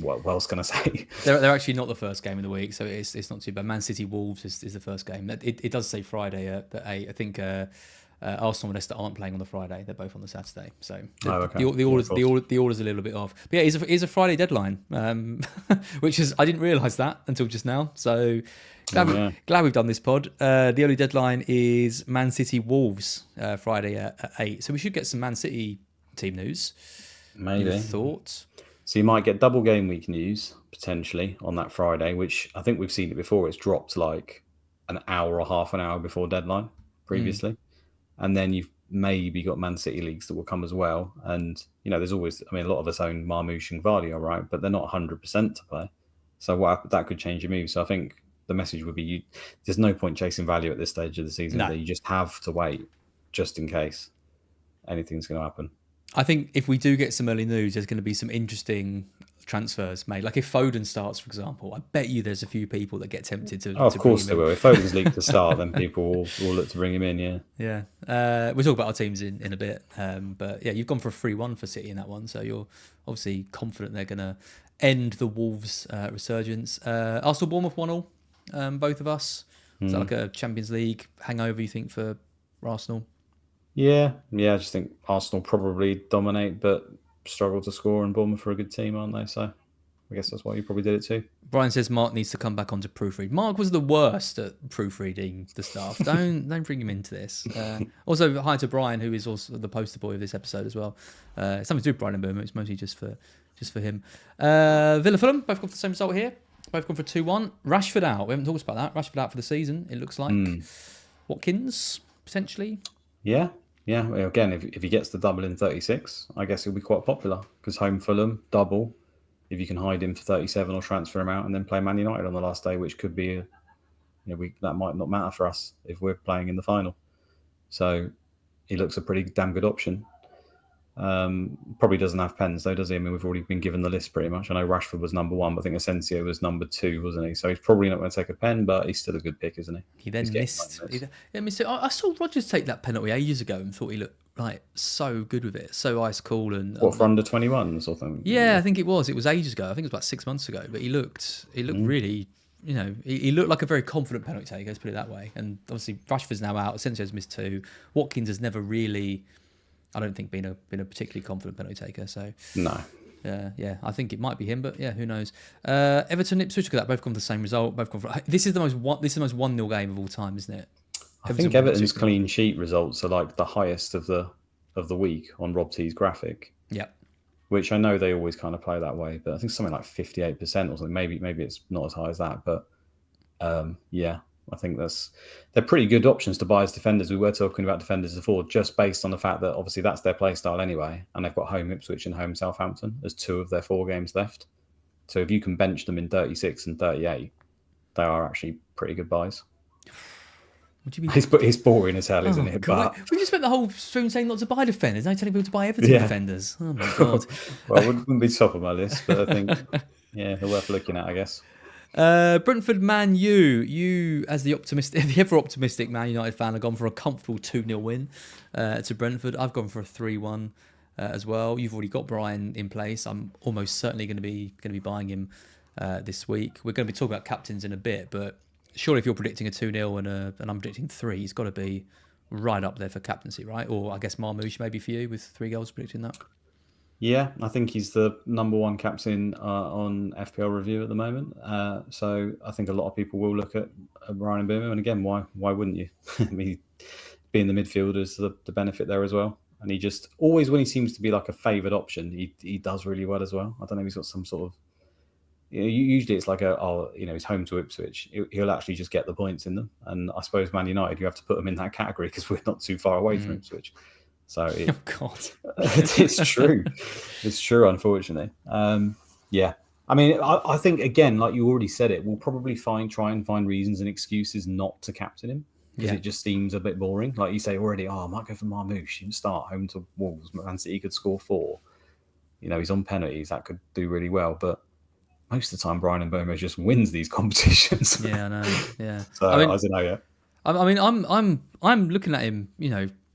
what else can I say? They're actually not the first game of the week, so it's not too bad. Man City Wolves is the first game. It does say Friday at 8. I think Arsenal and Leicester aren't playing on the Friday; they're both on the Saturday. So the order's a little bit off. But yeah, it's a Friday deadline, which is I didn't realise that until just now. So glad we've done this pod. The early deadline is Man City Wolves Friday at 8. So we should get some Man City team news. Maybe. Thoughts? So you might get double game week news potentially on that Friday, which I think we've seen it before. It's dropped like an hour or half an hour before deadline previously. And then you've maybe got Man City leagues that will come as well. And, there's always, a lot of us own Marmoush and Vardy, right? But they're not 100% to play. So that could change your move. So I think the message would be there's no point chasing value at this stage of the season. No. You just have to wait just in case anything's going to happen. I think if we do get some early news, there's going to be some interesting transfers made. Like if Foden starts, for example, I bet you there's a few people that get tempted to. Oh, of course they will. If Foden's league to start, then people will look to bring him in. Yeah. We'll talk about our teams in a bit. But yeah, you've gone for a 3-1 for City in that one, so you're obviously confident they're going to end the Wolves' resurgence. Arsenal, Bournemouth 1-1. Both of us. Is that like a Champions League hangover, you think, for Arsenal? Yeah. I just think Arsenal probably dominate, but struggle to score, and Bournemouth are a good team, aren't they? So I guess that's why you probably did it too. Brian says Mark needs to come back onto proofread. Mark was the worst at proofreading the stuff. Don't bring him into this. Also, hi to Brian, who is also the poster boy of this episode as well. Something to do with Brian and Bournemouth. It's mostly just for him. Villa Fulham, both gone for the same result here. Both gone for 2-1. Rashford out. We haven't talked about that. Rashford out for the season, it looks like. Watkins, potentially. Yeah. Well, again, if he gets the double in 36, I guess he'll be quite popular because home Fulham, double. If you can hide him for 37 or transfer him out and then play Man United on the last day, which could be, that might not matter for us if we're playing in the final. So he looks a pretty damn good option. Probably doesn't have pens though, does he? I mean, we've already been given the list pretty much. I know Rashford was number 1, but I think Asensio was number 2, wasn't he? So he's probably not going to take a pen, but he's still a good pick, isn't he? He then missed. I saw Rodgers take that penalty ages ago and thought he looked like so good with it, so ice cool and. What, for under 21s or something? Yeah, I think it was. It was ages ago. I think it was about 6 months ago. But he looked really. He looked like a very confident penalty taker. Let's put it that way. And obviously Rashford's now out. Asensio's missed 2. Watkins has never really. I don't think been a particularly confident penalty taker. So no. Yeah, I think it might be him, but yeah, who knows? Everton, Ipswich, look at that. Both gone for the same result. Both gone for. This is the most 1-0 game of all time, isn't it? I think Everton's clean sheet results are like the highest of the week on Rob T's graphic. Yep. Which I know they always kind of play that way, but I think something like 58% or something. Maybe it's not as high as that, but yeah. I think they're pretty good options to buy as defenders. We were talking about defenders before, just based on the fact that obviously that's their play style anyway, and they've got home Ipswich and home Southampton as 2 of their 4 games left. So if you can bench them in 36 and 38, they are actually pretty good buys. What do you mean? It's boring as hell, isn't it? But we just spent the whole stream saying not to buy defenders. Now telling people to buy Everton defenders. Oh my god! Well, it wouldn't be top of my list, but I think they're worth looking at, I guess. Brentford Man you as the ever optimistic Man United fan have gone for a comfortable 2-0 win to Brentford. I've gone for a 3-1 as well. You've already got Bryan in place. I'm almost certainly going to be buying him this week. We're going to be talking about captains in a bit, but surely if you're predicting a 2-0 and I'm predicting 3, he's got to be right up there for captaincy, right? Or I guess Marmoush maybe for you with 3 goals predicting that. Yeah, I think he's the number 1 captain on FPL review at the moment. So I think a lot of people will look at Bryan Mbeumo. And again, why wouldn't you? I mean, being the midfielder is the benefit there as well. And he just always, when he seems to be like a favoured option, he does really well as well. I don't know if he's got some sort of. Usually it's like he's home to Ipswich. He'll actually just get the points in them. And I suppose Man United, you have to put them in that category because we're not too far away from Ipswich. So oh God, it's true. It's true, unfortunately. Yeah. I mean, I think, again, like you already said it, we'll probably try and find reasons and excuses not to captain him because it just seems a bit boring. Like you say already, I might go for Marmoush. You start home to Wolves. Man City could score 4. He's on penalties. That could do really well. But most of the time, Bryan Mbeumo just wins these competitions. Yeah, I know. Yeah. So I don't know yet. I mean, I'm looking at him,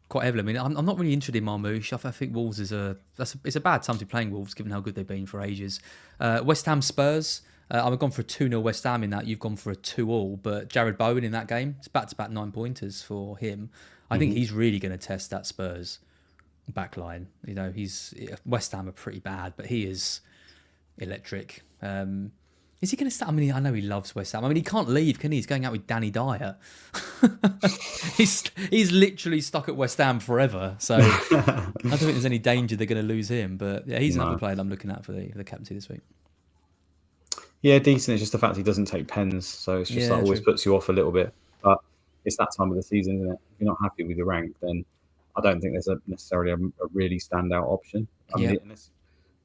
quite heavily. I mean, I'm not really interested in Marmoush. I think Wolves it's a bad time to be playing Wolves, given how good they've been for ages. West Ham Spurs. I've gone for a 2-0 West Ham in that. You've gone for a 2-2. But Jared Bowen in that game, it's back-to-back 9-pointers for him. I think he's really going to test that Spurs backline. West Ham are pretty bad, but he is electric. Is he going to start? I mean, I know he loves West Ham. I mean, he can't leave, can he? He's going out with Danny Dyer. he's literally stuck at West Ham forever. So I don't think there's any danger they're going to lose him. But yeah, he's another player that I'm looking at for the captaincy this week. Yeah, decent. It's just the fact he doesn't take pens, so it's just always puts you off a little bit. But it's that time of the season, isn't it? If you're not happy with your rank, then I don't think there's necessarily a really standout option. I mean,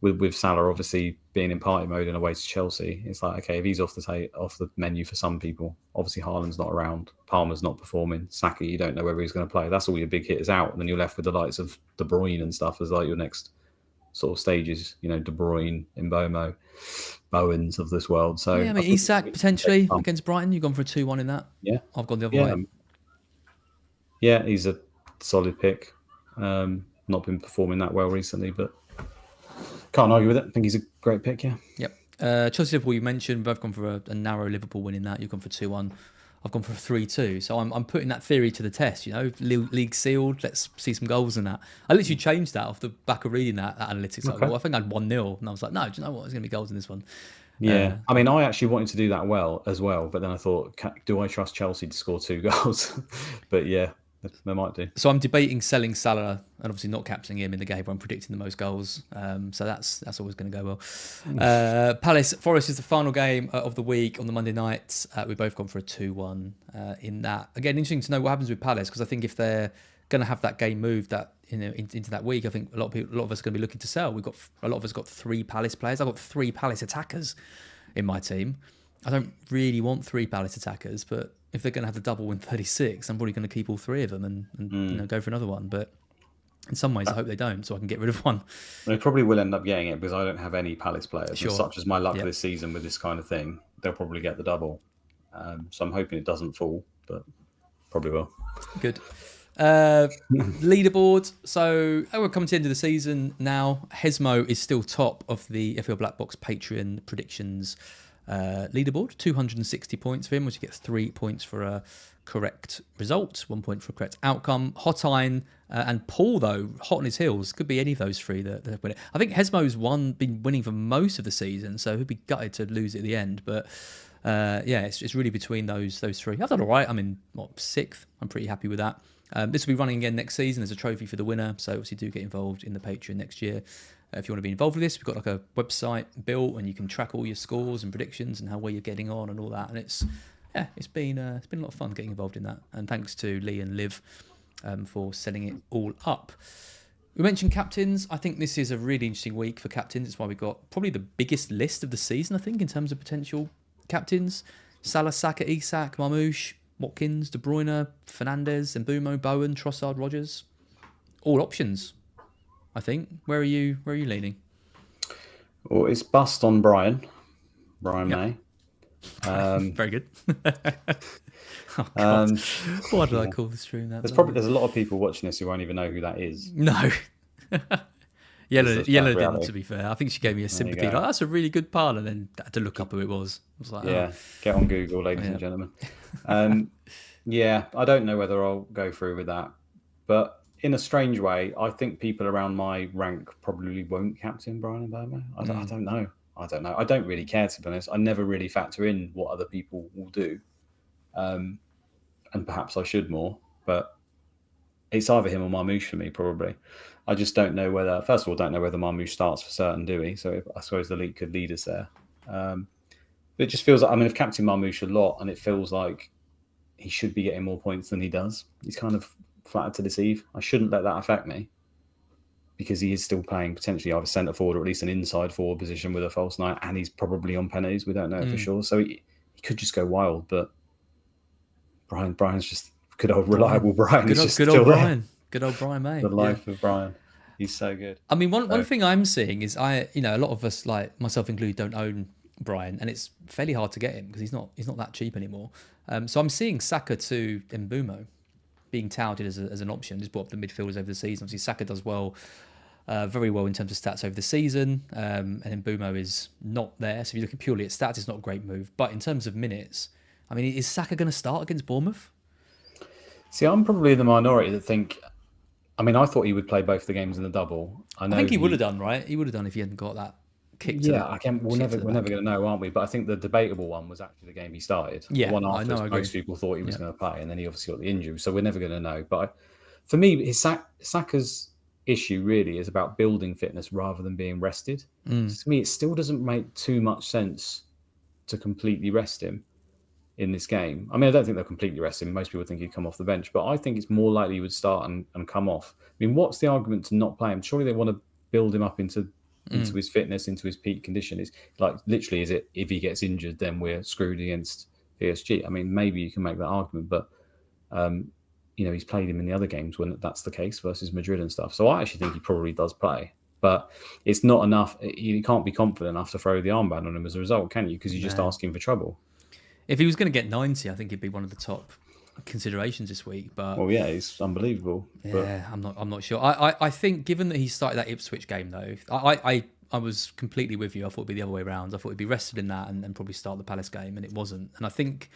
with Salah obviously being in party mode and away to Chelsea, it's like, okay, if he's off the menu for some people, obviously Haaland's not around, Palmer's not performing, Saka, you don't know whether he's going to play. That's all your big hitters out, and then you're left with the likes of De Bruyne and stuff as like your next sort of stages. De Bruyne, Mbomo, Bowens of this world. So yeah, I mean, Isak potentially against Brighton. You've gone for a 2-1 in that. Yeah, I've gone the other way. Yeah, he's a solid pick. Not been performing that well recently, but can't argue with it. I think he's a great pick. Yeah. Yep. Chelsea Liverpool, you mentioned, both gone for a narrow Liverpool win in that. You've gone for 2-1. I've gone for a 3-2. So I'm putting that theory to the test. League sealed. Let's see some goals in that. I literally changed that off the back of reading that analytics. Okay. I think I had 1-0, and I was like, no, do you know what? There's going to be goals in this one. Yeah, I mean, I actually wanted to do that as well, but then I thought, do I trust Chelsea to score 2 goals? But yeah, they might do. So I'm debating selling Salah and obviously not captaining him in the game where I'm predicting the most goals. So that's always going to go well. Palace Forest is the final game of the week on the Monday night. We've both gone for a 2-1 in that. Again, interesting to know what happens with Palace, because I think if they're going to have that game moved into that week, I think a lot of us are going to be looking to sell. A lot of us got 3 Palace players. I've got 3 Palace attackers in my team. I don't really want 3 Palace attackers, but if they're going to have the double in 36, I'm probably going to keep all 3 of them and go for another one. But in some ways, I hope they don't, so I can get rid of one. They probably will end up getting it because I don't have any Palace players. Sure. And such as my luck this season with this kind of thing, they'll probably get the double. So I'm hoping it doesn't fall, but probably will. Good. Leaderboard. So we're coming to the end of the season now. Hesmo is still top of the FPL BlackBox Patreon predictions leaderboard. 260 points for him, which he gets 3 points for a correct result, 1 point for a correct outcome. Hotine and Paul, though, hot on his heels. Could be any of those 3 that win it. I think Hesmo's been winning for most of the season, so he'd be gutted to lose it at the end. But it's really between those 3. I've done all right. I'm in 6th. I'm pretty happy with that. This will be running again next season. There's a trophy for the winner, so obviously do get involved in the Patreon next year. If you want to be involved with this, we've got like a website built, and you can track all your scores and predictions and how well you're getting on and all that. And it's been a lot of fun getting involved in that. And thanks to Lee and Liv for setting it all up. We mentioned captains. I think this is a really interesting week for captains. It's why we've got probably the biggest list of the season, I think, in terms of potential captains. Salah, Saka, Isak, Marmoush, Watkins, De Bruyne, Fernandes, Mbumo, Bowen, Trossard, Rodgers. All options, I think. Where are you leaning? Well, it's bust on Bryan May. Very good. Oh, God. Why did I call the stream that? There's a lot of people watching this who won't even know who that is. No. Yellow didn't, to be fair. I think she gave me a sympathy. Like, that's a really good pun, and then I had to look up who it was. I was like, get on Google, ladies and gentlemen. I don't know whether I'll go through with that. But in a strange way, I think people around my rank probably won't captain Bryan Mbomo. I don't know. I don't really care, to be honest. I never really factor in what other people will do. And perhaps I should more. But it's either him or Marmoush for me, probably. I just don't know whether, first of all, Marmoush starts for certain, do we? So I suppose the league could lead us there. It just feels like, I've captained Marmoush a lot, and it feels like he should be getting more points than he does. He's kind of flattered to deceive. I shouldn't let that affect me, because he is still playing potentially either centre forward or at least an inside forward position with a false 9, and he's probably on penalties. We don't know for sure. So he could just go wild, but Brian's just good old reliable Bryan. Good old Bryan. Good old Bryan May. The life of Bryan. He's so good. I mean, one thing I'm seeing is a lot of us, like myself included, don't own Bryan, and it's fairly hard to get him because he's not that cheap anymore. So I'm seeing Saka to Mbumo being touted as an option. Just brought up the midfielders over the season. Obviously, Saka does very well in terms of stats over the season, and Mbumo is not there. So if you're looking purely at stats, it's not a great move. But in terms of minutes, I mean, is Saka going to start against Bournemouth? See, I'm probably the minority that think. I mean, I thought he would play both the games in the double. I think he would have done, right? He would have done if he hadn't got that kick. We're never going to know, aren't we? But I think the debatable one was actually the game he started. Yeah, the one after most people thought he was going to play, and then he obviously got the injury. So we're never going to know. But for me, Saka's issue really is about building fitness rather than being rested. To me, it still doesn't make too much sense to completely rest him in this game. I mean, I don't think they'll completely rest him. Most people think he'd come off the bench, but I think it's more likely he would start and come off. I mean, what's the argument to not play him? Surely they want to build him up into his fitness, into his peak condition. Is like literally, is it if he gets injured, then we're screwed against PSG? I mean, maybe you can make that argument, but he's played him in the other games when that's the case versus Madrid and stuff. So I actually think he probably does play. But it's not enough. You can't be confident enough to throw the armband on him as a result, can you? Because you're just asking for trouble. If he was going to get 90, I think he'd be one of the top considerations this week. But well, yeah, it's unbelievable. Yeah, but I'm not sure. I think given that he started that Ipswich game though, I was completely with you. I thought it'd be the other way around. I thought he'd be rested in that and then probably start the Palace game, and it wasn't. And I think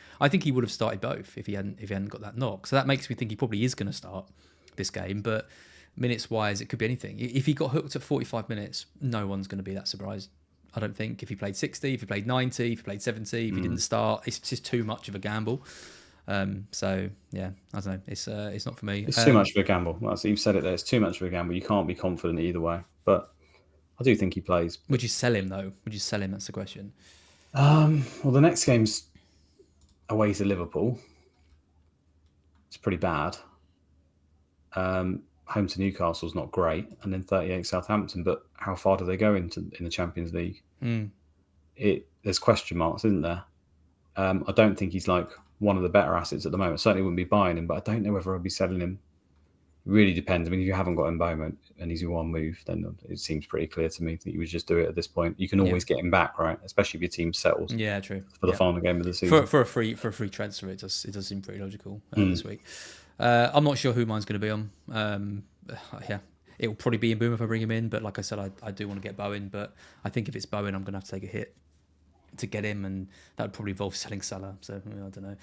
he would have started both if he hadn't got that knock. So that makes me think he probably is going to start this game. But minutes wise, it could be anything. If he got hooked at 45 minutes, no one's going to be that surprised. I don't think. If he played 60, if he played 90, if he played 70, if he didn't start, it's just too much of a gamble. So yeah, I don't know. It's not for me. It's too much of a gamble. Well, so you've said it there. It's too much of a gamble. You can't be confident either way. But I do think he plays. Would you sell him though? Would you sell him? That's the question. Well, the next game's away to Liverpool. It's pretty bad. Home to Newcastle's not great, and then 38 Southampton. But how far do they go in the Champions League? There's question marks, isn't there? I don't think he's like one of the better assets at the moment. Certainly wouldn't be buying him, but I don't know whether I'll be selling him. It really depends. I mean, if you haven't got Mbeumo and he's your one move, then it seems pretty clear to me that you would just do it at this point. You can always get him back, right? Especially if your team settles. Yeah, true. For the final game of the season. For a free transfer, it does seem pretty logical this week. I'm not sure who mine's going to be on. Yeah, it will probably be Mbeumo if I bring him in, but like I said, I do want to get Bowen, but I think if it's Bowen, I'm going to have to take a hit to get him, and that would probably involve selling Salah. So I don't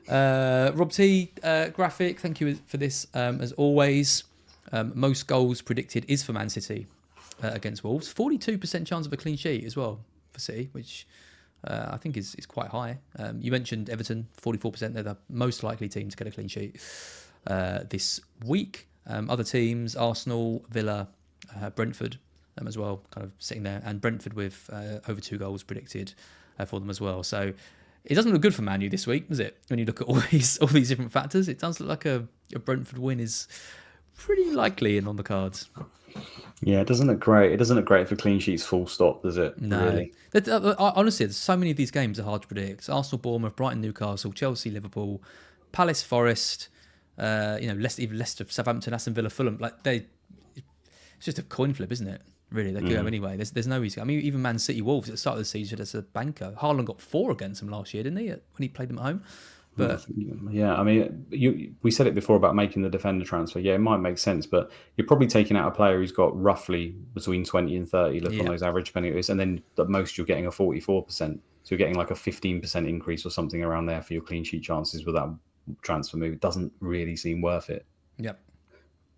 know. Rob T, graphic. Thank you for this. As always, most goals predicted is for Man City against Wolves. 42% chance of a clean sheet as well for City, which I think is quite high. You mentioned Everton, 44%. They're the most likely team to get a clean sheet this week. Other teams: Arsenal, Villa, Brentford. As well, kind of sitting there, and Brentford with over 2 goals predicted for them as well. So it doesn't look good for Man U this week, does it? When you look at all these different factors, it does look like a Brentford win is pretty likely and on the cards. Yeah, it doesn't look great. It doesn't look great for clean sheets, full stop, does it? No. Really? Honestly, there's so many of these games are hard to predict. Arsenal, Bournemouth, Brighton, Newcastle, Chelsea, Liverpool, Palace, Forest, Leicester, Southampton, Aston Villa, Fulham. It's just a coin flip, isn't it? Really, they could go anyway. There's no easy. I mean, even Man City Wolves at the start of the season as a banker. Haaland got 4 against them last year, didn't he? When he played them at home. But yeah, I mean, we said it before about making the defender transfer. Yeah, it might make sense, but you're probably taking out a player who's got roughly between 20 and 30. Look on those average penalties, and then at most you're getting a 44%. So you're getting like a 15% increase or something around there for your clean sheet chances with that transfer move. It doesn't really seem worth it. Yep.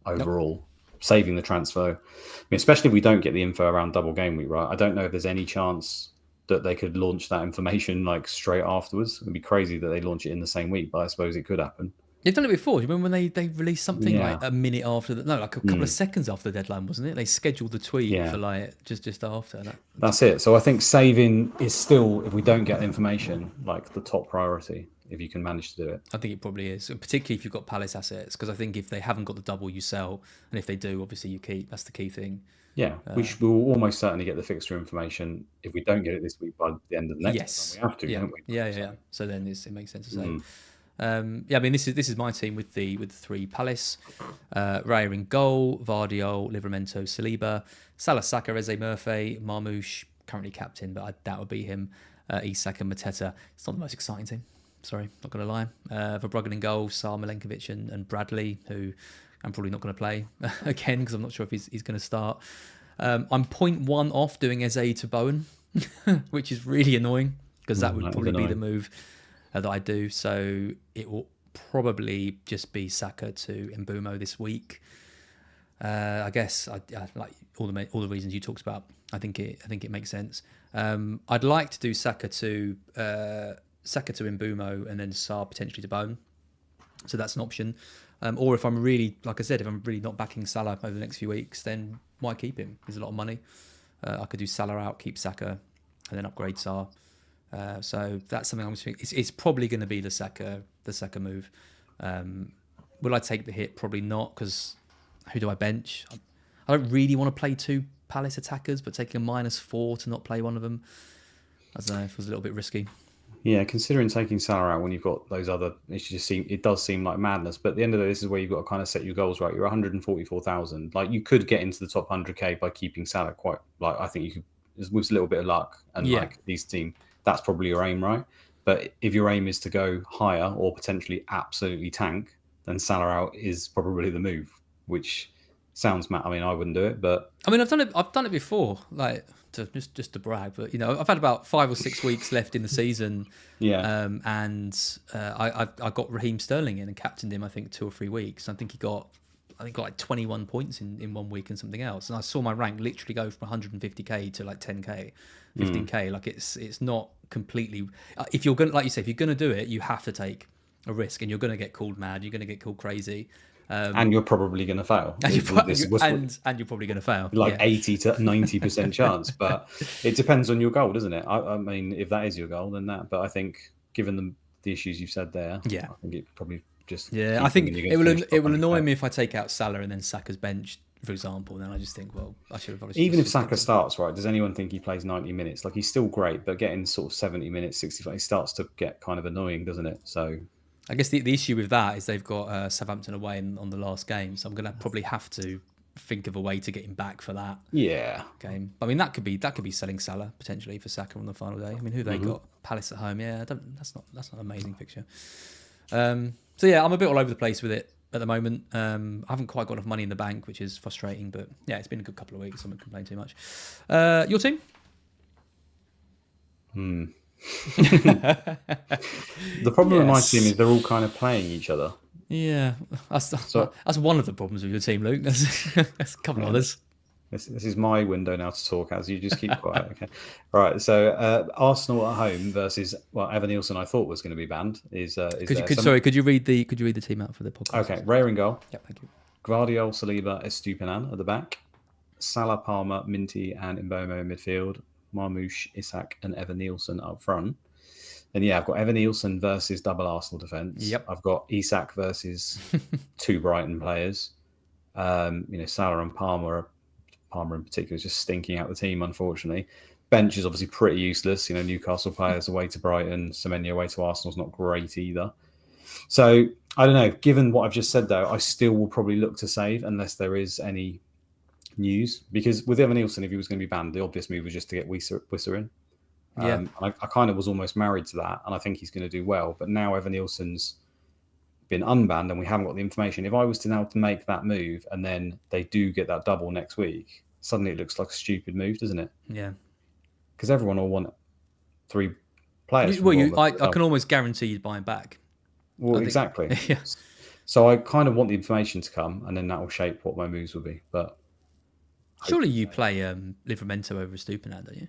Overall. Saving the transfer. I mean, especially if we don't get the info around double game week, right? I don't know if there's any chance that they could launch that information like straight afterwards. It'd be crazy that they launch it in the same week, but I suppose it could happen. They've done it before. Do you remember when they released something like a minute after like a couple of seconds after the deadline, wasn't it? They scheduled the tweet for like just after that. That's it. So I think saving is still, if we don't get information, like the top priority. If you can manage to do it. I think it probably is, particularly if you've got Palace assets, because I think if they haven't got the double, you sell, and if they do, obviously you keep. That's the key thing. Yeah, we will almost certainly get the fixture information. If we don't get it this week, by the end of the next time, we have to, don't we? Yeah. So then it makes sense to say. I mean, this is my team with the 3 Palace, Raya in goal, Vardiol, Livramento, Saliba, Salah, Saka, Eze, Murphy, Marmoush, currently captain, but I doubt would be him. Isak and Mateta. It's not the most exciting team. Sorry, not going to lie. Verbruggen in goal, Sar, Milenkovic and Bradley, who I'm probably not going to play again because I'm not sure if he's going to start. I'm 0.1 off doing Eze to Bowen, which is really annoying because that would probably be the move that I do. So it will probably just be Saka to Mbeumo this week. I guess I like all the reasons you talked about. I think it makes sense. I'd like to do Saka to Mbeumo and then Sar potentially to Bowen. So that's an option. Or if I'm really, like I said, if I'm really not backing Salah over the next few weeks, then why keep him? There's a lot of money. I could do Salah out, keep Saka, and then upgrade Sar. So that's something I'm thinking. It's probably going to be the Saka move. Will I take the hit? Probably not, because who do I bench? I don't really want to play 2 Palace attackers, but taking a -4 to not play one of them, I don't know, it feels a little bit risky. Yeah, considering taking Salah out when you've got those other, it does seem like madness. But at the end of the day, this is where you've got to kind of set your goals right. You're 144,000. Like you could get into the top 100k by keeping Salah quite. Like I think you could with a little bit of luck and like these team. That's probably your aim, right? But if your aim is to go higher or potentially absolutely tank, then Salah out is probably the move. Which sounds mad. I mean, I wouldn't do it, but I mean, I've done it before, like just to brag. But I've had about 5 or 6 weeks left in the season. Yeah. I got Raheem Sterling in and captained him. I think 2 or 3 weeks. I think he got like 21 points in 1 week and something else. And I saw my rank literally go from 150k to like 10k, 15k. Like it's not completely. If you're gonna, like you say, if you're gonna do it, you have to take a risk, and you're gonna get called mad. You're gonna get called crazy. And you're probably going to fail. And you're probably going to fail. Like 80 to 90% chance. But it depends on your goal, doesn't it? I mean, if that is your goal, then that. But I think, given the issues you've said there, I think it probably just. Yeah, I think it will annoy me if I take out Salah and then Saka's benched, for example. Then I just think, well, I should have. Even if Saka starts, right? Does anyone think he plays 90 minutes? Like he's still great, but getting sort of 70 minutes, 65, he starts to get kind of annoying, doesn't it? So. I guess the issue with that is they've got Southampton away on the last game, so I'm going to probably have to think of a way to get him back for that game. I mean, that could be selling Salah potentially for Saka on the final day. I mean, who they got? Palace at home. Yeah, that's not an amazing picture. So yeah, I'm a bit all over the place with it at the moment. I haven't quite got enough money in the bank, which is frustrating. But yeah, it's been a good couple of weeks. I won't complain too much. Your team? The problem with my team is they're all kind of playing each other. Yeah, that's one of the problems with your team, Luke. There's a couple of others. This is my window now to talk as you just keep quiet. Okay, all right. So Arsenal at home versus Evan Nielsen. I thought was going to be banned. Could you read the team out for the podcast? Okay, Raya in goal. Yeah, thank you. Gvardiol, Saliba, Estupinan at the back. Salah, Palmer, Minty, and Mbomo in midfield. Marmoush, Isak, and Evan Nielsen up front. And I've got Evan Nielsen versus double Arsenal defence. Yep. I've got Isak versus 2 Brighton players. Salah and Palmer in particular is just stinking out the team, unfortunately. Bench is obviously pretty useless. Newcastle players away to Brighton, Semenyo away to Arsenal's not great either. So I don't know. Given what I've just said, though, I still will probably look to save unless there is any news, because with Evan Nielsen, if he was going to be banned, the obvious move was just to get Wisser in. I kind of was almost married to that, and I think he's going to do well. But now Evan Nielsen's been unbanned, and we haven't got the information. If I was to make that move, and then they do get that double next week, suddenly it looks like a stupid move, doesn't it? Yeah, because everyone will want 3 players. I can almost guarantee you'd buy him back. Well, exactly. Yeah. So I kind of want the information to come, and then that will shape what my moves will be. But surely you play Livramento over Estupinan, don't you?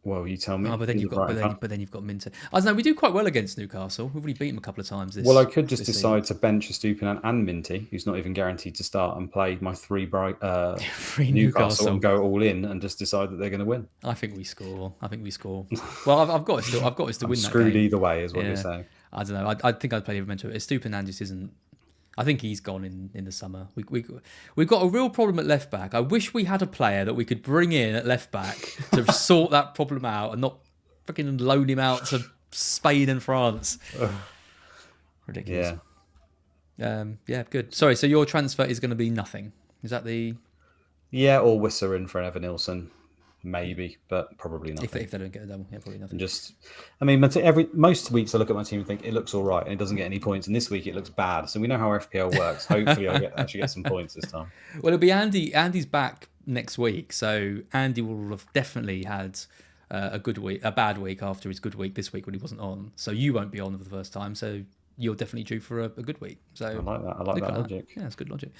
Well, you tell me. Oh, but then you've got Minter. I don't know. We do quite well against Newcastle. We've already beaten them a couple of times. I could just decide to bench Estupinan and Minty, who's not even guaranteed to start, and play my 3 Newcastle and go all in, and just decide that they're going to win. I think we score. Well, I've got us to win that screwed game. Either way, is what you're saying. I don't know. I think I'd play Livramento. Estupinan just isn't. I think he's gone in the summer. We've got a real problem at left back. I wish we had a player that we could bring in at left back to sort that problem out and not freaking loan him out to Spain and France. Ridiculous. Yeah, good. Sorry, so your transfer is going to be nothing. Is that the... Yeah, or Wisser in for Evan Nielsen. Maybe, but probably nothing. If they don't get a double, probably nothing. Most weeks I look at my team and think it looks all right and it doesn't get any points, and this week it looks bad. So we know how FPL works. Hopefully I actually get some points this time. Well, it'll be Andy. Andy's back next week, so Andy will have definitely had a bad week after his good week this week when he wasn't on. So you won't be on for the first time. So you're definitely due for a good week. So I like that. I like that logic. Yeah, it's good logic.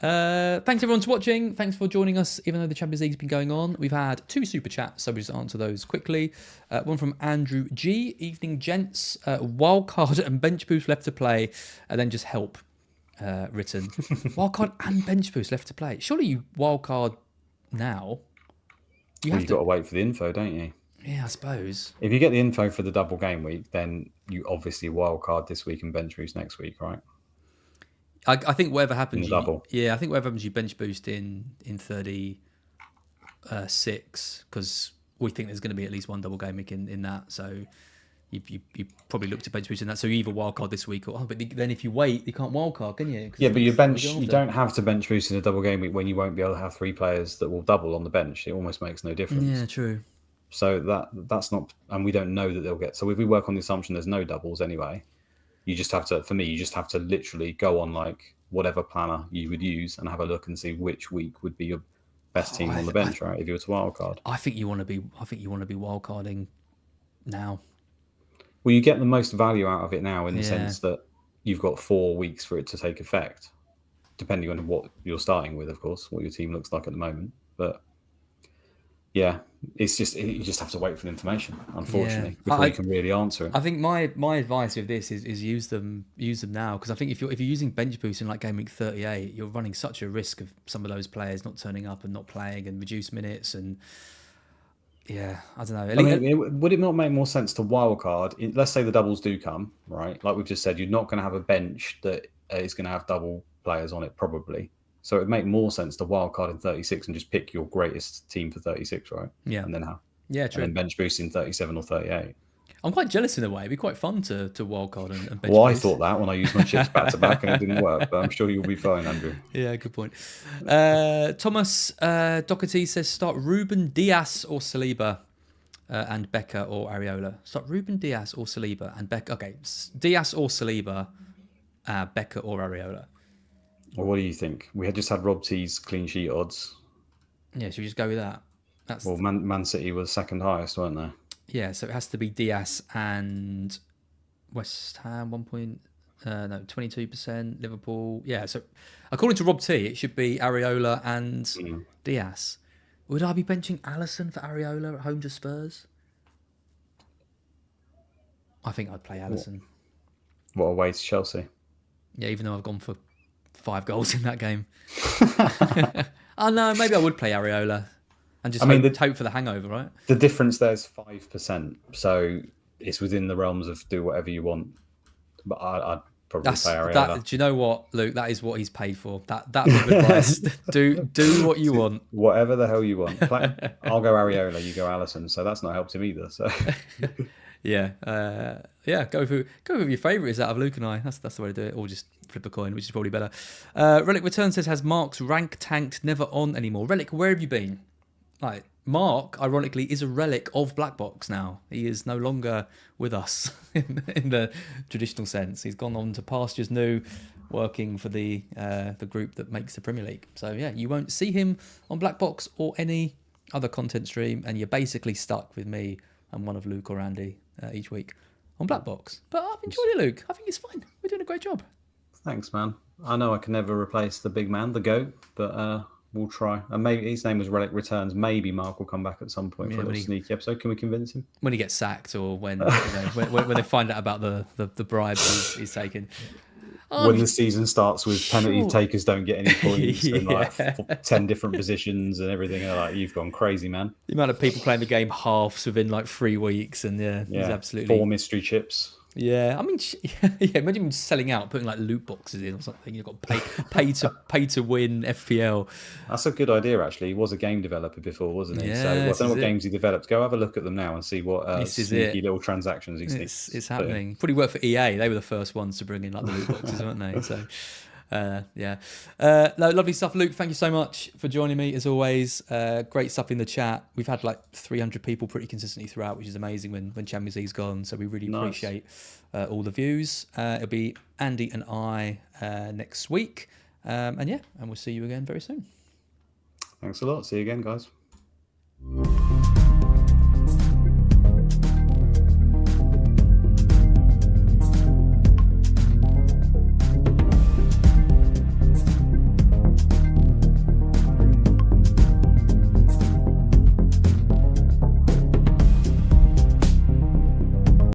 Thanks everyone for watching. Thanks for joining us, even though the Champions League's been going on. We've had 2 super chats, so we'll just answer those quickly. One from Andrew G. Evening, gents. Wildcard and bench boost left to play, and then just help written. Wildcard and bench boost left to play. Surely you wildcard now. You've got to wait for the info, don't you? Yeah, I suppose. If you get the info for the double game week, then you obviously wildcard this week and bench boost next week, right? I think whatever happens, double. Yeah, I think whatever happens, you bench boost in 36 because we think there's going to be at least one double game week in that. So you probably look to bench boost in that. So you either wildcard this week or but then if you wait, you can't wildcard, can you? Yeah, but you don't have to bench boost in a double game week when you won't be able to have 3 players that will double on the bench. It almost makes no difference. Yeah, true. So that's not, and we don't know that they'll get. So if we work on the assumption there's no doubles anyway, you just have to, for me, you just have to literally go on like whatever planner you would use and have a look and see which week would be your best team on the bench, right? If you were to wildcard, I think you want to be wildcarding now. Well, you get the most value out of it now in the sense that you've got 4 weeks for it to take effect, depending on what you're starting with, of course, what your team looks like at the moment. But yeah, it's just, you just have to wait for the information, unfortunately, before you can really answer it. I think my advice with this is use them now, because I think if you're using bench boost in like game week 38, you're running such a risk of some of those players not turning up and not playing and reduced minutes and. Yeah, I don't know. I mean, would it not make more sense to wildcard? Let's say the doubles do come, right? Like we've just said, you're not going to have a bench that is going to have double players on it, probably. So it would make more sense to wildcard in 36 and just pick your greatest team for 36, right? Yeah. And then have. Yeah, true. And then bench boost in 37 or 38. I'm quite jealous in a way. It'd be quite fun to wildcard and bench Well, boost. I thought that when I used my chips back to back and it didn't work, but I'm sure you'll be fine, Andrew. Yeah, good point. Thomas Doherty says start Ruben Diaz or Saliba. And Becker or Areola. Start Ruben Diaz or Saliba and Becker. Okay, Diaz or Saliba, Becker or Areola. Well, what do you think? We had just had Rob T's clean sheet odds. Yeah, should we just go with that? Well, Man City was second highest, weren't they? Yeah, so it has to be Diaz and West Ham 22%, Liverpool. Yeah, so according to Rob T, it should be Areola and Diaz. Would I be benching Alisson for Areola at home to Spurs? I think I'd play Alisson. What away to Chelsea? Yeah, even though I've gone for 5 goals in that game. Oh no, maybe I would play Areola and just hope for the hangover, right? The difference there is 5%, so it's within the realms of do whatever you want. But I'd probably play Areola. Do you know what, Luke? That is what he's paid for. That bit of advice. do what you want. Whatever the hell you want. I'll go Areola, you go Alisson. So that's not helped him either. So yeah, go with your favourites out of Luke and I. That's the way to do it. Or just flip a coin, which is probably better. Relic Return says, has Mark's rank tanked never on anymore? Relic, where have you been? Like, Mark, ironically, is a relic of BlackBox now. He is no longer with us in the traditional sense. He's gone on to pastures new, working for the group that makes the Premier League. So yeah, you won't see him on BlackBox or any other content stream, and you're basically stuck with me and one of Luke or Andy each week on BlackBox. But I've enjoyed it, Luke. I think it's fine. We're doing a great job. Thanks, man. I know I can never replace the big man, the GOAT, but we'll try. And maybe his name was Relic Returns. Maybe Mark will come back at some point for a little sneaky episode. Can we convince him? When he gets sacked, or when when they find out about the bribe he's taken. When the season starts with penalty takers don't get any points in like 10 different positions and everything, like, you've gone crazy, man. The amount of people playing the game halves within like 3 weeks, and he's absolutely 4 mystery chips. Yeah, I mean, imagine him selling out, putting like loot boxes in or something. You've got pay to win FPL. That's a good idea, actually. He was a game developer before, wasn't he? Yeah, so I don't know what games he developed. Go have a look at them now and see what sneaky little transactions he sneaks. It's happening. Probably worked for EA. They were the first ones to bring in like the loot boxes, weren't they? So. Lovely stuff, Luke. Thank you so much for joining me as always. Great stuff in the chat. We've had like 300 people pretty consistently throughout, which is amazing when Champions League's gone. So we really appreciate all the views. It'll be Andy and I next week, and we'll see you again very soon. Thanks a lot. See you again, guys.